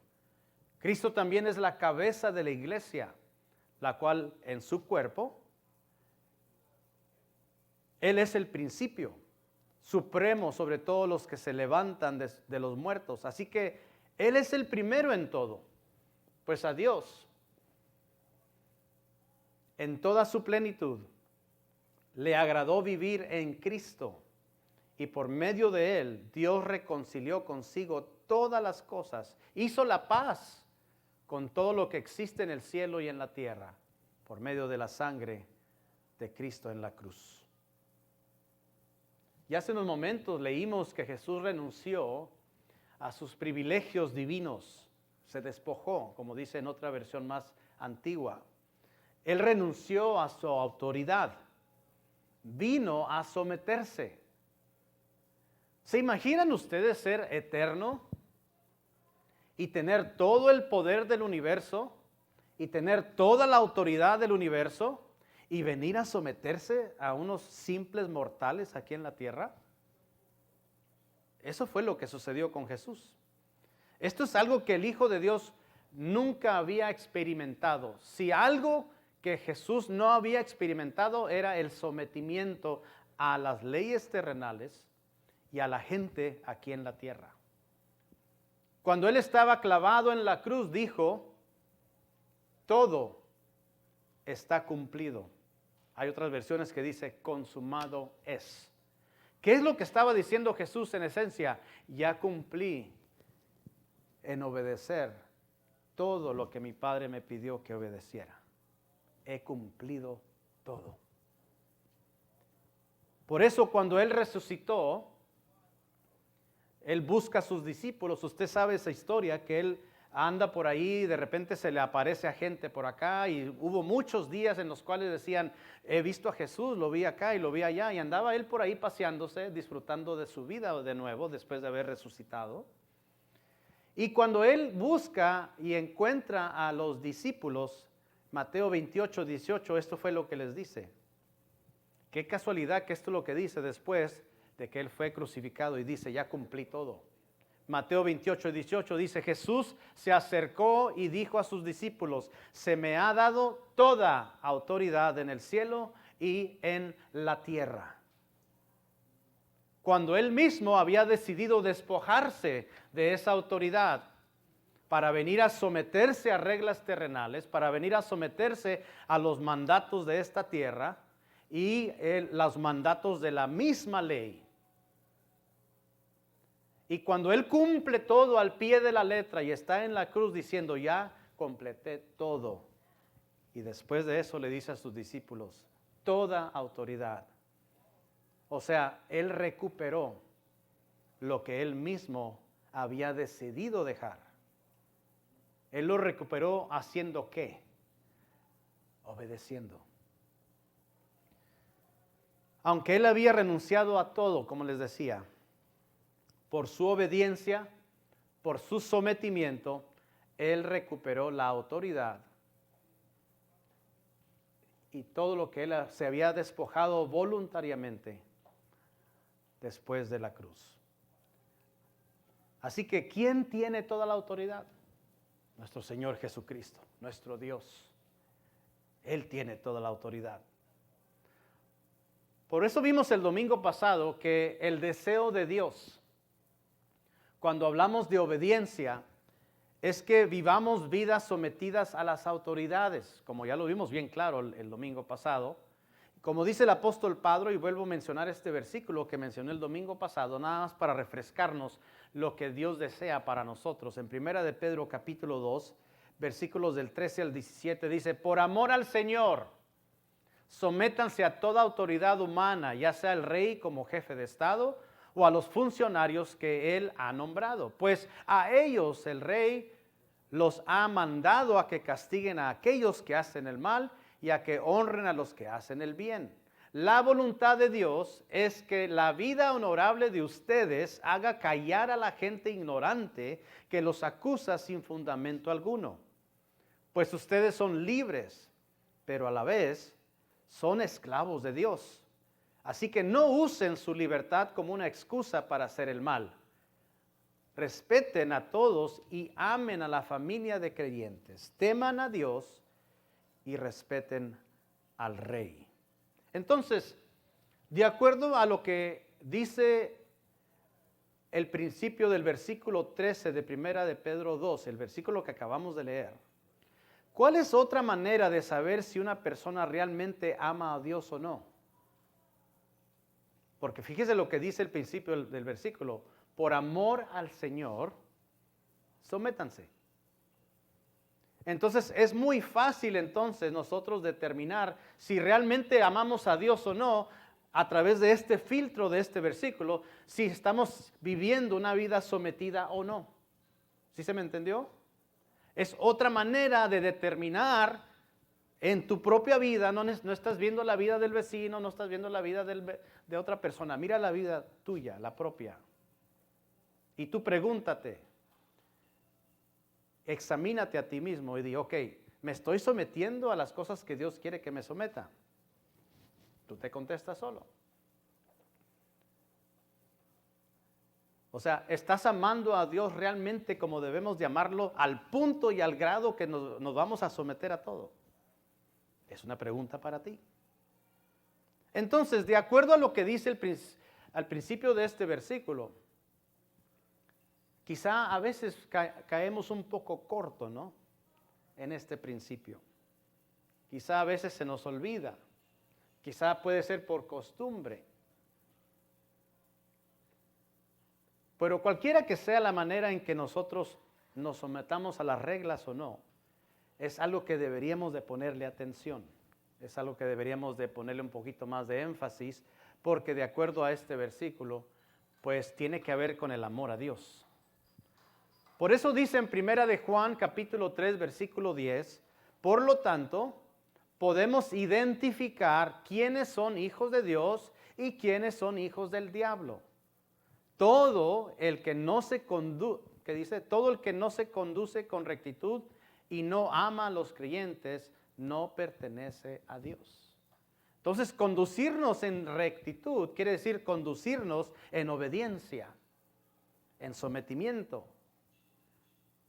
Cristo también es la cabeza de la iglesia, la cual en su cuerpo, Él es el principio supremo sobre todos los que se levantan de los muertos. Así que Él es el primero en todo. Pues a Dios, en toda su plenitud, le agradó vivir en Cristo. Y por medio de Él, Dios reconcilió consigo todas las cosas. Hizo la paz con todo lo que existe en el cielo y en la tierra, por medio de la sangre de Cristo en la cruz. Y hace unos momentos leímos que Jesús renunció a sus privilegios divinos, se despojó, como dice en otra versión más antigua. Él renunció a su autoridad, vino a someterse. ¿Se imaginan ustedes ser eterno y tener todo el poder del universo y tener toda la autoridad del universo y venir a someterse a unos simples mortales aquí en la tierra? Eso fue lo que sucedió con Jesús. Esto es algo que el Hijo de Dios nunca había experimentado. Si algo que Jesús no había experimentado era el sometimiento a las leyes terrenales y a la gente aquí en la tierra. Cuando Él estaba clavado en la cruz, dijo, todo está cumplido. Hay otras versiones que dice, consumado es. ¿Qué es lo que estaba diciendo Jesús en esencia? Ya cumplí en obedecer todo lo que mi Padre me pidió que obedeciera. He cumplido todo. Por eso cuando Él resucitó, Él busca a sus discípulos. Usted sabe esa historia, que Él anda por ahí, de repente se le aparece a gente por acá, y hubo muchos días en los cuales decían, he visto a Jesús, lo vi acá y lo vi allá, y andaba Él por ahí paseándose, disfrutando de su vida de nuevo después de haber resucitado. Y cuando Él busca y encuentra a los discípulos, Mateo 28, 18, esto fue lo que les dice. Qué casualidad que esto es lo que dice después de que Él fue crucificado, y dice, ya cumplí todo. Mateo 28, 18 dice, Jesús se acercó y dijo a sus discípulos, se me ha dado toda autoridad en el cielo y en la tierra. Cuando Él mismo había decidido despojarse de esa autoridad para venir a someterse a reglas terrenales, para venir a someterse a los mandatos de esta tierra y los mandatos de la misma ley. Y cuando Él cumple todo al pie de la letra y está en la cruz diciendo, ya completé todo. Y después de eso le dice a sus discípulos, toda autoridad. O sea, Él recuperó lo que Él mismo había decidido dejar. Él lo recuperó haciendo ¿qué? Obedeciendo. Aunque Él había renunciado a todo, como les decía, por su obediencia, por su sometimiento, Él recuperó la autoridad y todo lo que Él se había despojado voluntariamente después de la cruz. Así que, ¿quién tiene toda la autoridad? Nuestro Señor Jesucristo, nuestro Dios. Él tiene toda la autoridad. Por eso vimos el domingo pasado que el deseo de Dios, cuando hablamos de obediencia, es que vivamos vidas sometidas a las autoridades, como ya lo vimos bien claro el domingo pasado. Como dice el apóstol Pablo, y vuelvo a mencionar este versículo que mencioné el domingo pasado, nada más para refrescarnos lo que Dios desea para nosotros. En 1 de Pedro capítulo 2, versículos del 13 al 17, dice, por amor al Señor, sométanse a toda autoridad humana, ya sea el rey como jefe de Estado, o a los funcionarios que Él ha nombrado. Pues a ellos el rey los ha mandado a que castiguen a aquellos que hacen el mal y a que honren a los que hacen el bien. La voluntad de Dios es que la vida honorable de ustedes haga callar a la gente ignorante que los acusa sin fundamento alguno. Pues ustedes son libres, pero a la vez son esclavos de Dios. Así que no usen su libertad como una excusa para hacer el mal. Respeten a todos y amen a la familia de creyentes. Teman a Dios y respeten al rey. Entonces, de acuerdo a lo que dice el principio del versículo 13 de 1 de Pedro 2, el versículo que acabamos de leer, ¿cuál es otra manera de saber si una persona realmente ama a Dios o no? Porque fíjese lo que dice el principio del versículo. Por amor al Señor, sométanse. Entonces es muy fácil entonces nosotros determinar si realmente amamos a Dios o no a través de este filtro de este versículo, si estamos viviendo una vida sometida o no. ¿Sí se me entendió? Es otra manera de determinar en tu propia vida, no estás viendo la vida del vecino, no estás viendo la vida de otra persona, mira la vida tuya, la propia. Y tú pregúntate, examínate a ti mismo y di, ok, ¿me estoy sometiendo a las cosas que Dios quiere que me someta? Tú te contestas solo. O sea, ¿estás amando a Dios realmente como debemos de amarlo al punto y al grado que nos vamos a someter a todo? Es una pregunta para ti. Entonces, de acuerdo a lo que dice al principio de este versículo, quizá a veces caemos un poco corto, ¿no? En este principio. Quizá a veces se nos olvida. Quizá puede ser por costumbre. Pero cualquiera que sea la manera en que nosotros nos sometamos a las reglas o no, es algo que deberíamos de ponerle atención. Es algo que deberíamos de ponerle un poquito más de énfasis, porque de acuerdo a este versículo, pues tiene que ver con el amor a Dios. Por eso dice en 1 de Juan capítulo 3 versículo 10, por lo tanto, podemos identificar quiénes son hijos de Dios y quiénes son hijos del diablo. Todo el que no se conduce con rectitud y no ama a los creyentes, no pertenece a Dios. Entonces, conducirnos en rectitud quiere decir conducirnos en obediencia, en sometimiento.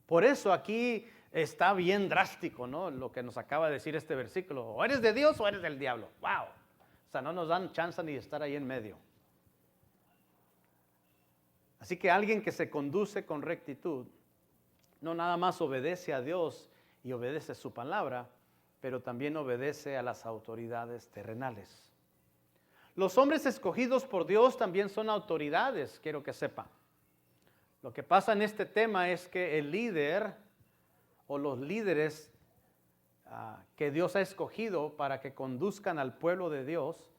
Por eso aquí está bien drástico, ¿no? Lo que nos acaba de decir este versículo. O eres de Dios o eres del diablo. ¡Wow! O sea, no nos dan chance ni de estar ahí en medio. Así que alguien que se conduce con rectitud, no nada más obedece a Dios y obedece su palabra, pero también obedece a las autoridades terrenales. Los hombres escogidos por Dios también son autoridades, quiero que sepa. Lo que pasa en este tema es que el líder o los líderes que Dios ha escogido para que conduzcan al pueblo de Dios,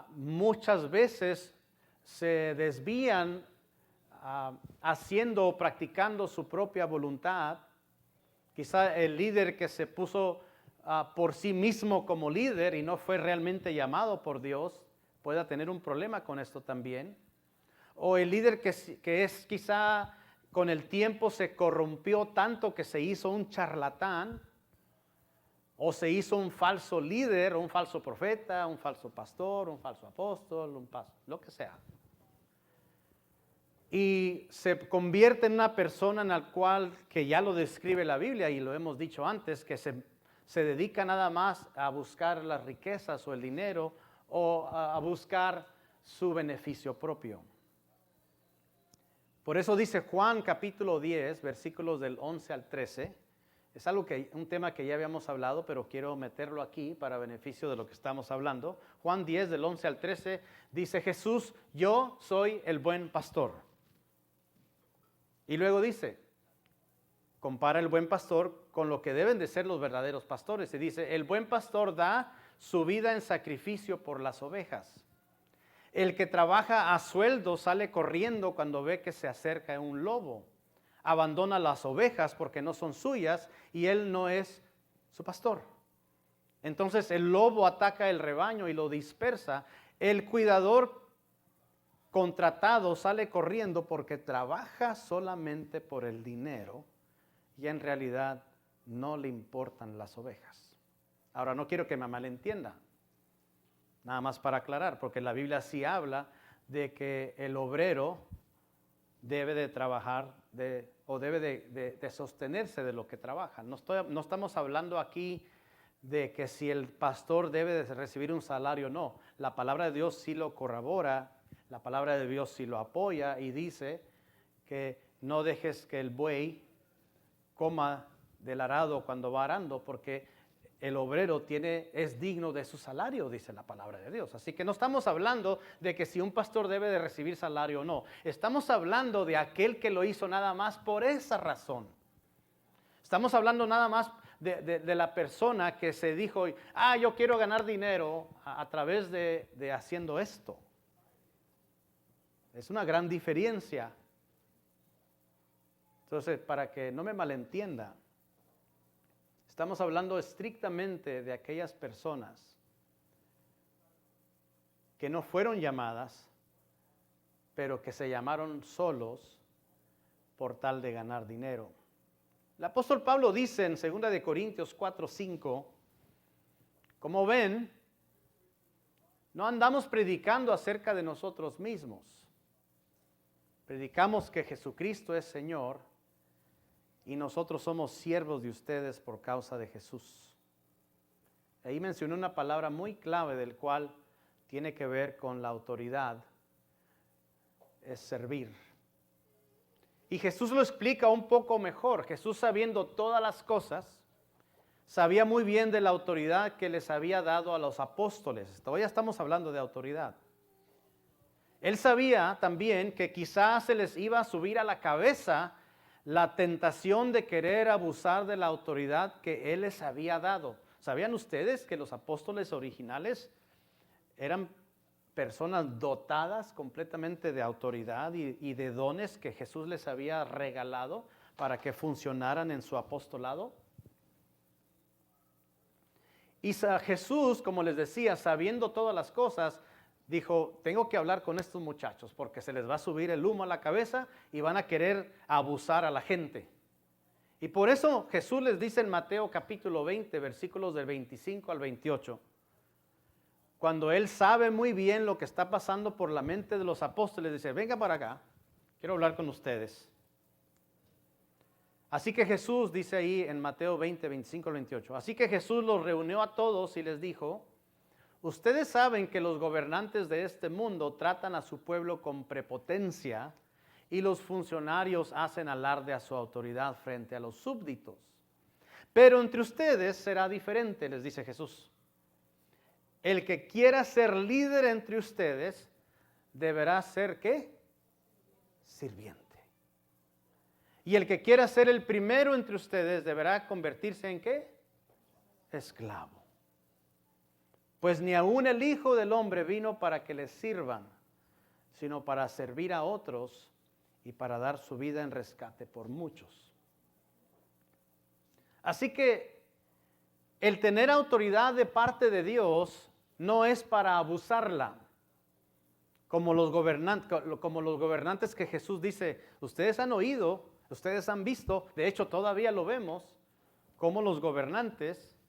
muchas veces se desvían haciendo o practicando su propia voluntad. Quizá el líder que se puso por sí mismo como líder y no fue realmente llamado por Dios pueda tener un problema con esto también. O el líder que es quizá con el tiempo se corrompió tanto que se hizo un charlatán, o se hizo un falso líder, un falso profeta, un falso pastor, un falso apóstol, lo que sea. Y se convierte en una persona en la cual, que ya lo describe la Biblia y lo hemos dicho antes, que se dedica nada más a buscar las riquezas o el dinero o a buscar su beneficio propio. Por eso dice Juan capítulo 10, versículos del 11 al 13. Es un tema que ya habíamos hablado, pero quiero meterlo aquí para beneficio de lo que estamos hablando. Juan 10, del 11 al 13, dice Jesús, yo soy el buen pastor. Y luego dice, compara el buen pastor con lo que deben de ser los verdaderos pastores. Y dice, el buen pastor da su vida en sacrificio por las ovejas. El que trabaja a sueldo sale corriendo cuando ve que se acerca un lobo. Abandona las ovejas porque no son suyas y él no es su pastor. Entonces el lobo ataca el rebaño y lo dispersa. El cuidador contratado sale corriendo porque trabaja solamente por el dinero y en realidad no le importan las ovejas. Ahora no quiero que me malentienda. Nada más para aclarar, porque la Biblia sí habla de que el obrero debe de trabajar o debe de sostenerse de lo que trabaja. No estamos hablando aquí de que si el pastor debe de recibir un salario o no. La palabra de Dios sí lo corrobora, la palabra de Dios sí lo apoya y dice que no dejes que el buey coma del arado cuando va arando, porque el obrero es digno de su salario, dice la palabra de Dios. Así que no estamos hablando de que si un pastor debe de recibir salario o no. Estamos hablando de aquel que lo hizo nada más por esa razón. Estamos hablando nada más de la persona que se dijo, yo quiero ganar dinero a través de haciendo esto. Es una gran diferencia. Entonces, para que no me malentienda, estamos hablando estrictamente de aquellas personas que no fueron llamadas, pero que se llamaron solos por tal de ganar dinero. El apóstol Pablo dice en 2 de Corintios 4:5, como ven, no andamos predicando acerca de nosotros mismos, predicamos que Jesucristo es Señor y nosotros somos siervos de ustedes por causa de Jesús. Ahí mencioné una palabra muy clave del cual tiene que ver con la autoridad, es servir. Y Jesús lo explica un poco mejor. Jesús, sabiendo todas las cosas, sabía muy bien de la autoridad que les había dado a los apóstoles. Todavía estamos hablando de autoridad. Él sabía también que quizás se les iba a subir a la cabeza la tentación de querer abusar de la autoridad que Él les había dado. ¿Sabían ustedes que los apóstoles originales eran personas dotadas completamente de autoridad y de dones que Jesús les había regalado para que funcionaran en su apostolado? Y Jesús, como les decía, sabiendo todas las cosas, dijo, tengo que hablar con estos muchachos porque se les va a subir el humo a la cabeza y van a querer abusar a la gente. Y por eso Jesús les dice en Mateo capítulo 20, versículos del 25 al 28, cuando Él sabe muy bien lo que está pasando por la mente de los apóstoles, dice, venga para acá, quiero hablar con ustedes. Así que Jesús, dice ahí en Mateo 20, 25 al 28, así que Jesús los reunió a todos y les dijo, ustedes saben que los gobernantes de este mundo tratan a su pueblo con prepotencia y los funcionarios hacen alarde a su autoridad frente a los súbditos. Pero entre ustedes será diferente, les dice Jesús. El que quiera ser líder entre ustedes deberá ser ¿qué? Sirviente. Y el que quiera ser el primero entre ustedes deberá convertirse en ¿qué? Esclavo. Pues ni aun el Hijo del Hombre vino para que les sirvan, sino para servir a otros y para dar su vida en rescate por muchos. Así que el tener autoridad de parte de Dios no es para abusarla, como los gobernantes que Jesús dice, ustedes han oído, ustedes han visto, de hecho todavía lo vemos, cómo los gobernantes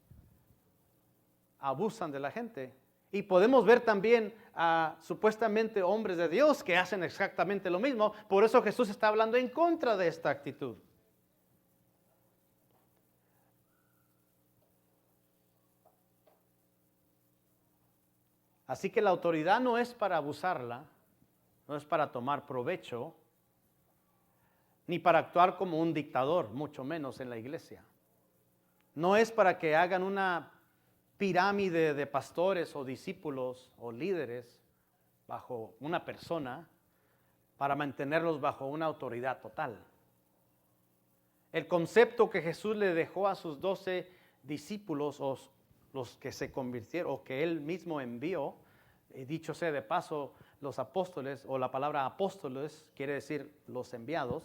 abusan de la gente. Y podemos ver también a supuestamente hombres de Dios que hacen exactamente lo mismo. Por eso Jesús está hablando en contra de esta actitud. Así que la autoridad no es para abusarla, no es para tomar provecho, ni para actuar como un dictador, mucho menos en la iglesia. No es para que hagan una pirámide de pastores o discípulos o líderes bajo una persona para mantenerlos bajo una autoridad total. El concepto que Jesús le dejó a sus 12 discípulos o los que se convirtieron o que Él mismo envió, dicho sea de paso, los apóstoles o la palabra apóstoles quiere decir los enviados.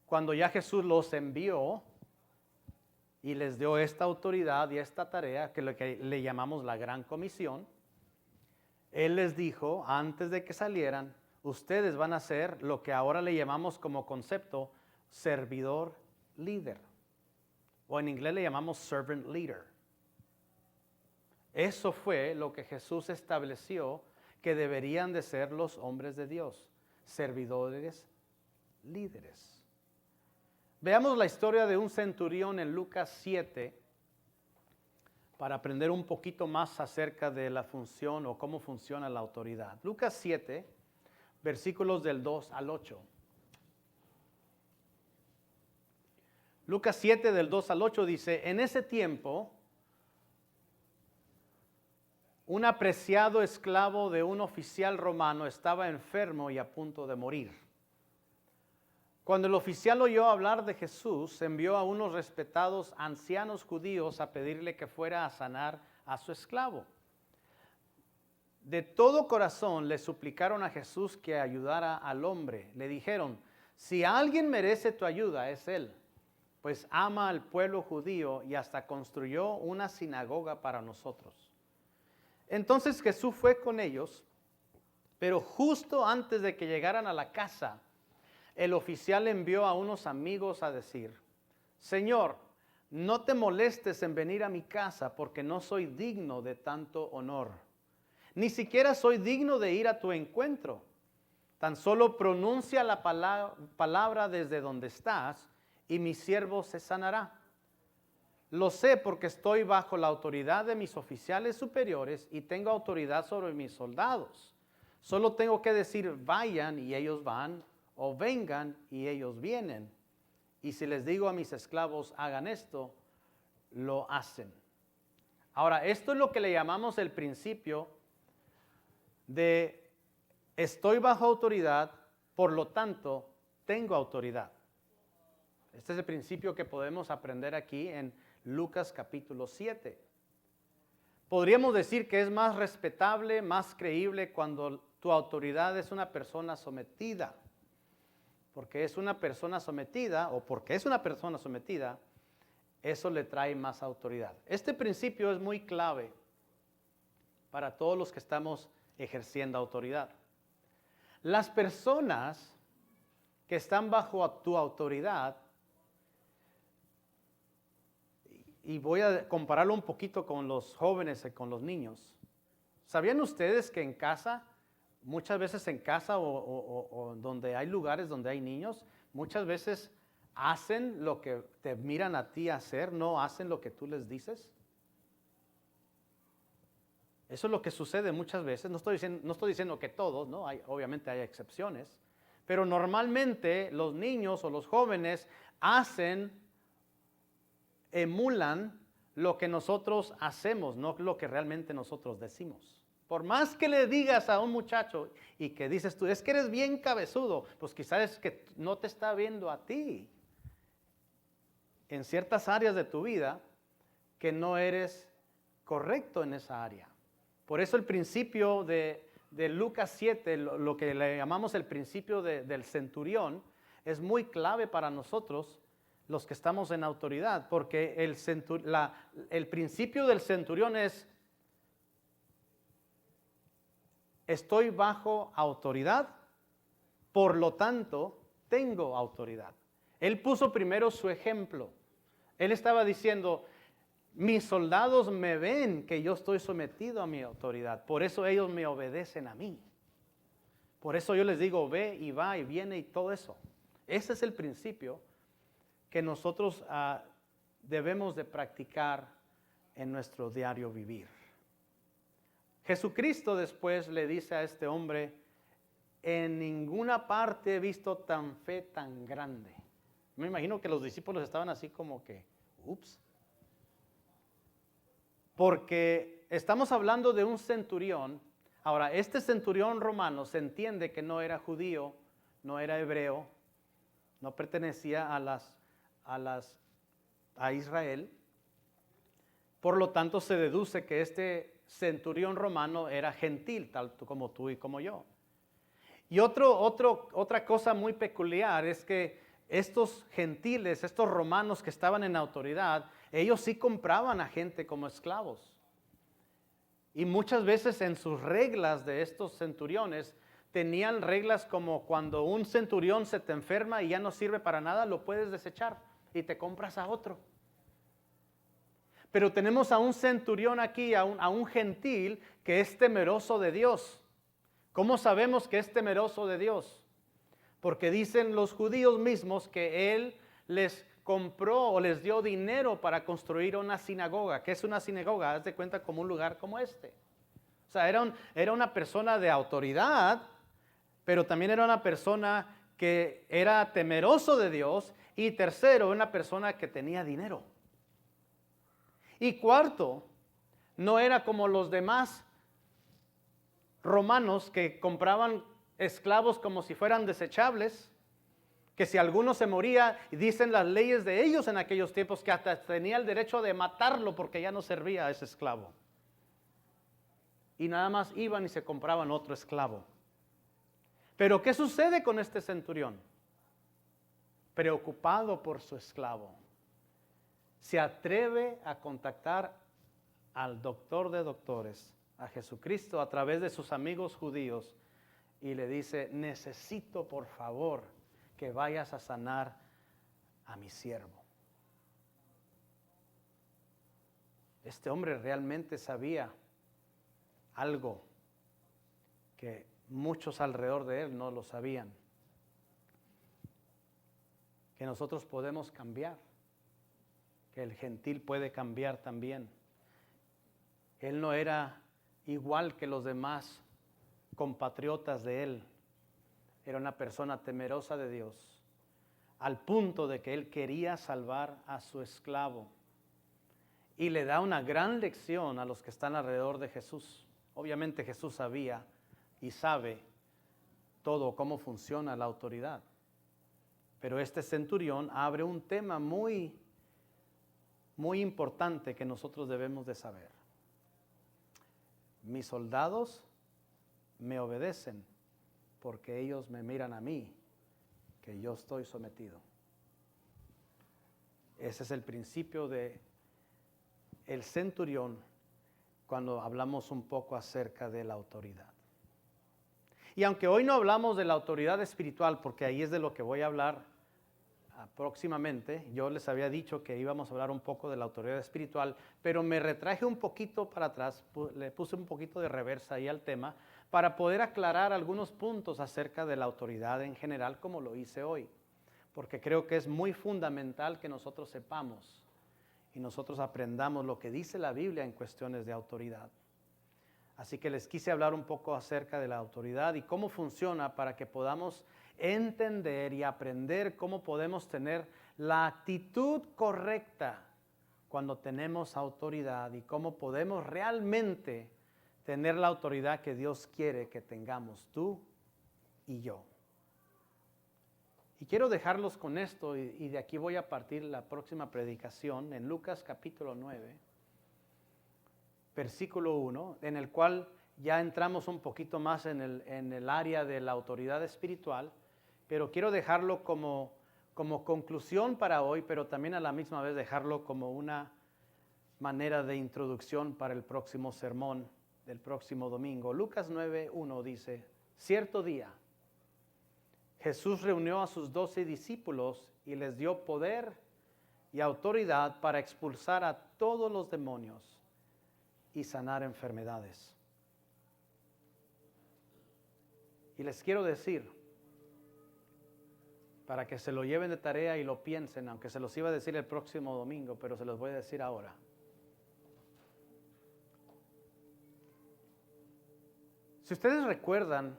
Cuando ya Jesús los envió y les dio esta autoridad y esta tarea, que lo que le llamamos la gran comisión, Él les dijo, antes de que salieran, ustedes van a ser lo que ahora le llamamos como concepto servidor líder. O en inglés le llamamos servant leader. Eso fue lo que Jesús estableció que deberían de ser los hombres de Dios, servidores líderes. Veamos la historia de un centurión en Lucas 7 para aprender un poquito más acerca de la función o cómo funciona la autoridad. Lucas 7, versículos del 2 al 8. Lucas 7 del 2 al 8 dice, en ese tiempo, un apreciado esclavo de un oficial romano estaba enfermo y a punto de morir. Cuando el oficial oyó hablar de Jesús, envió a unos respetados ancianos judíos a pedirle que fuera a sanar a su esclavo. De todo corazón le suplicaron a Jesús que ayudara al hombre. Le dijeron, si alguien merece tu ayuda, es él, pues ama al pueblo judío y hasta construyó una sinagoga para nosotros. Entonces Jesús fue con ellos, pero justo antes de que llegaran a la casa, el oficial envió a unos amigos a decir, Señor, no te molestes en venir a mi casa porque no soy digno de tanto honor. Ni siquiera soy digno de ir a tu encuentro. Tan solo pronuncia la palabra desde donde estás y mi siervo se sanará. Lo sé porque estoy bajo la autoridad de mis oficiales superiores y tengo autoridad sobre mis soldados. Solo tengo que decir vayan y ellos van, o vengan y ellos vienen. Y si les digo a mis esclavos hagan esto, lo hacen. Ahora, esto es lo que le llamamos el principio de estoy bajo autoridad, por lo tanto, tengo autoridad. Este es el principio que podemos aprender aquí en Lucas capítulo 7. Podríamos decir que es más respetable, más creíble cuando tu autoridad es una persona sometida. Porque es una persona sometida, o porque es una persona sometida, eso le trae más autoridad. Este principio es muy clave para todos los que estamos ejerciendo autoridad. Las personas que están bajo tu autoridad, y voy a compararlo un poquito con los jóvenes y con los niños. ¿Sabían ustedes que en casa, muchas veces en casa o donde hay lugares donde hay niños, muchas veces hacen lo que te miran a ti hacer, no hacen lo que tú les dices? Eso es lo que sucede muchas veces. No estoy diciendo que todos, ¿no? Obviamente hay excepciones, pero normalmente los niños o los jóvenes emulan lo que nosotros hacemos, no lo que realmente nosotros decimos. Por más que le digas a un muchacho y que dices tú, es que eres bien cabezudo, pues quizás es que no te está viendo a ti en ciertas áreas de tu vida que no eres correcto en esa área. Por eso el principio de Lucas 7, lo que le llamamos el principio del centurión, es muy clave para nosotros, los que estamos en autoridad, porque el principio del centurión es: estoy bajo autoridad, por lo tanto, tengo autoridad. Él puso primero su ejemplo. Él estaba diciendo, mis soldados me ven que yo estoy sometido a mi autoridad, por eso ellos me obedecen a mí. Por eso yo les digo, ve y va y viene y todo eso. Ese es el principio que nosotros debemos de practicar en nuestro diario vivir. Jesucristo después le dice a este hombre, en ninguna parte he visto tan fe tan grande. Me imagino que los discípulos estaban así como que, ups. Porque estamos hablando de un centurión. Ahora, este centurión romano se entiende que no era judío, no era hebreo, no pertenecía a Israel. Por lo tanto, se deduce que este centurión romano era gentil, tal como tú y como yo. Y otra cosa muy peculiar es que estos gentiles, estos romanos que estaban en autoridad, ellos sí compraban a gente como esclavos. Y muchas veces en sus reglas de estos centuriones, tenían reglas como cuando un centurión se te enferma y ya no sirve para nada, lo puedes desechar y te compras a otro. Pero tenemos a un centurión aquí, a un gentil que es temeroso de Dios. ¿Cómo sabemos que es temeroso de Dios? Porque dicen los judíos mismos que él les compró o les dio dinero para construir una sinagoga. ¿Qué es una sinagoga? Haz de cuenta como un lugar como este. O sea, era una persona de autoridad, pero también era una persona que era temeroso de Dios. Y tercero, una persona que tenía dinero. Y cuarto, no era como los demás romanos que compraban esclavos como si fueran desechables, que si alguno se moría, y dicen las leyes de ellos en aquellos tiempos que hasta tenía el derecho de matarlo porque ya no servía a ese esclavo. Y nada más iban y se compraban otro esclavo. Pero ¿qué sucede con este centurión? Preocupado por su esclavo, se atreve a contactar al doctor de doctores, a Jesucristo, a través de sus amigos judíos, y le dice, necesito por favor que vayas a sanar a mi siervo. Este hombre realmente sabía algo que muchos alrededor de él no lo sabían, que nosotros podemos cambiar, que el gentil puede cambiar también. Él no era igual que los demás compatriotas de él, era una persona temerosa de Dios, al punto de que él quería salvar a su esclavo. Y le da una gran lección a los que están alrededor de Jesús. Obviamente Jesús sabía y sabe todo cómo funciona la autoridad. Pero este centurión abre un tema muy importante que nosotros debemos de saber. Mis soldados me obedecen porque ellos me miran a mí, que yo estoy sometido. Ese es el principio de el centurión cuando hablamos un poco acerca de la autoridad. Y aunque hoy no hablamos de la autoridad espiritual, porque ahí es de lo que voy a hablar próximamente, yo les había dicho que íbamos a hablar un poco de la autoridad espiritual, pero me retraje un poquito para atrás, le puse un poquito de reversa ahí al tema, para poder aclarar algunos puntos acerca de la autoridad en general, como lo hice hoy, porque creo que es muy fundamental que nosotros sepamos y nosotros aprendamos lo que dice la Biblia en cuestiones de autoridad. Así que les quise hablar un poco acerca de la autoridad y cómo funciona para que podamos entender y aprender cómo podemos tener la actitud correcta cuando tenemos autoridad y cómo podemos realmente tener la autoridad que Dios quiere que tengamos tú y yo. Y quiero dejarlos con esto y de aquí voy a partir la próxima predicación en Lucas capítulo 9, versículo 1, en el cual ya entramos un poquito más en el área de la autoridad espiritual, pero quiero dejarlo como conclusión para hoy, pero también a la misma vez dejarlo como una manera de introducción para el próximo sermón del próximo domingo. Lucas 9:1 dice, cierto día, Jesús reunió a sus 12 discípulos y les dio poder y autoridad para expulsar a todos los demonios y sanar enfermedades. Y les quiero decir, para que se lo lleven de tarea y lo piensen, aunque se los iba a decir el próximo domingo, pero se los voy a decir ahora. Si ustedes recuerdan,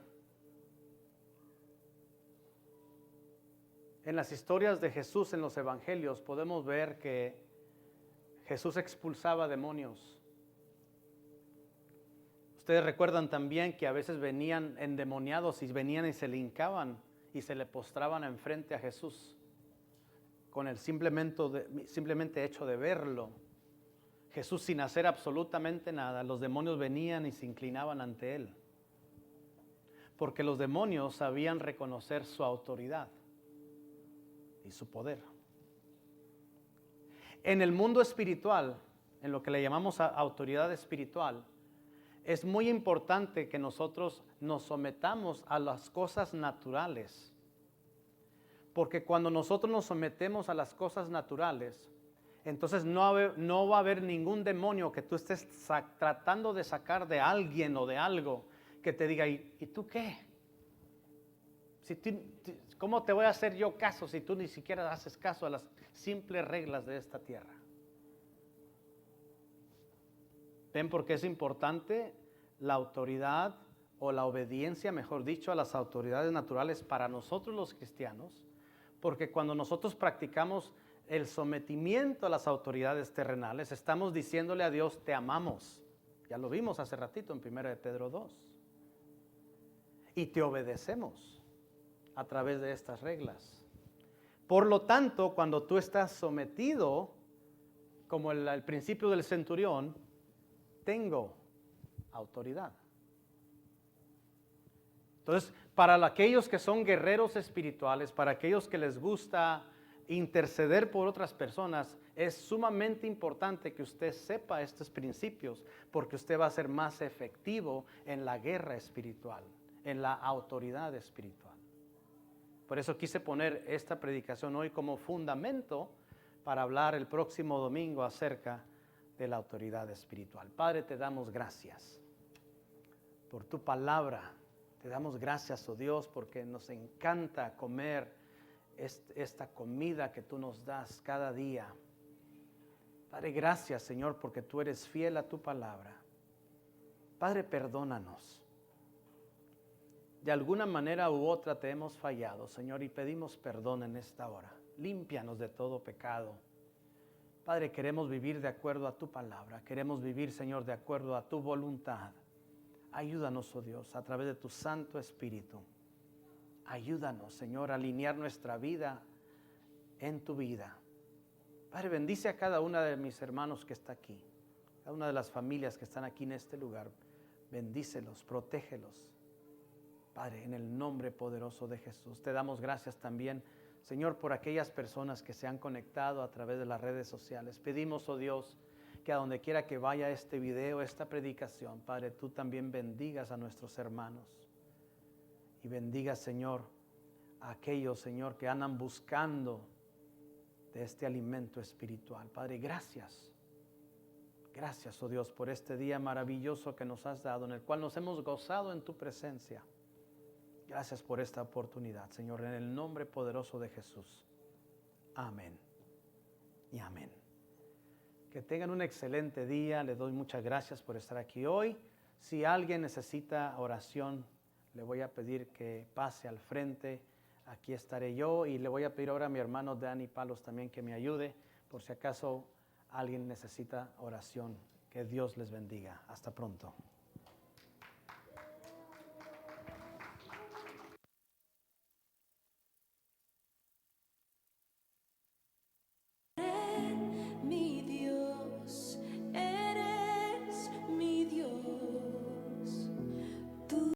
en las historias de Jesús en los evangelios podemos ver que Jesús expulsaba demonios. Ustedes recuerdan también que a veces venían endemoniados y venían y se le hincaban y se le postraban enfrente a Jesús con el simplemente hecho de verlo. Jesús sin hacer absolutamente nada, los demonios venían y se inclinaban ante él. Porque los demonios sabían reconocer su autoridad y su poder. En el mundo espiritual, en lo que le llamamos autoridad espiritual, es muy importante que nosotros nos sometamos a las cosas naturales. Porque cuando nosotros nos sometemos a las cosas naturales, entonces no va a haber ningún demonio que tú estés tratando de sacar de alguien o de algo que te diga, ¿y tú qué? ¿Cómo te voy a hacer yo caso si tú ni siquiera haces caso a las simples reglas de esta tierra? ¿Ven por qué es importante la autoridad o la obediencia, mejor dicho, a las autoridades naturales para nosotros los cristianos? Porque cuando nosotros practicamos el sometimiento a las autoridades terrenales, estamos diciéndole a Dios, te amamos. Ya lo vimos hace ratito en 1 de Pedro 2. Y te obedecemos a través de estas reglas. Por lo tanto, cuando tú estás sometido, como el principio del centurión, tengo autoridad. Entonces, para aquellos que son guerreros espirituales, para aquellos que les gusta interceder por otras personas, es sumamente importante que usted sepa estos principios, porque usted va a ser más efectivo en la guerra espiritual, en la autoridad espiritual. Por eso quise poner esta predicación hoy como fundamento para hablar el próximo domingo acerca de la autoridad espiritual. Padre, te damos gracias por tu palabra. Te damos gracias, oh Dios, porque nos encanta comer esta comida que tú nos das cada día. Padre, gracias, Señor, porque tú eres fiel a tu palabra. Padre, perdónanos. De alguna manera u otra te hemos fallado, Señor, y pedimos perdón en esta hora. Límpianos de todo pecado. Padre, queremos vivir de acuerdo a tu palabra. Queremos vivir, Señor, de acuerdo a tu voluntad. Ayúdanos, oh Dios, a través de tu Santo Espíritu. Ayúdanos, Señor, a alinear nuestra vida en tu vida. Padre, bendice a cada una de mis hermanos que está aquí. Cada una de las familias que están aquí en este lugar. Bendícelos, protégelos. Padre, en el nombre poderoso de Jesús, te damos gracias también, Señor, por aquellas personas que se han conectado a través de las redes sociales. Pedimos, oh Dios, que a donde quiera que vaya este video, esta predicación, Padre, tú también bendigas a nuestros hermanos. Y bendigas, Señor, a aquellos, Señor, que andan buscando de este alimento espiritual. Padre, gracias. Gracias, oh Dios, por este día maravilloso que nos has dado, en el cual nos hemos gozado en tu presencia. Gracias por esta oportunidad, Señor, en el nombre poderoso de Jesús. Amén y amén. Que tengan un excelente día. Les doy muchas gracias por estar aquí hoy. Si alguien necesita oración, le voy a pedir que pase al frente. Aquí estaré yo y le voy a pedir ahora a mi hermano Dani Palos también que me ayude por si acaso alguien necesita oración. Que Dios les bendiga. Hasta pronto.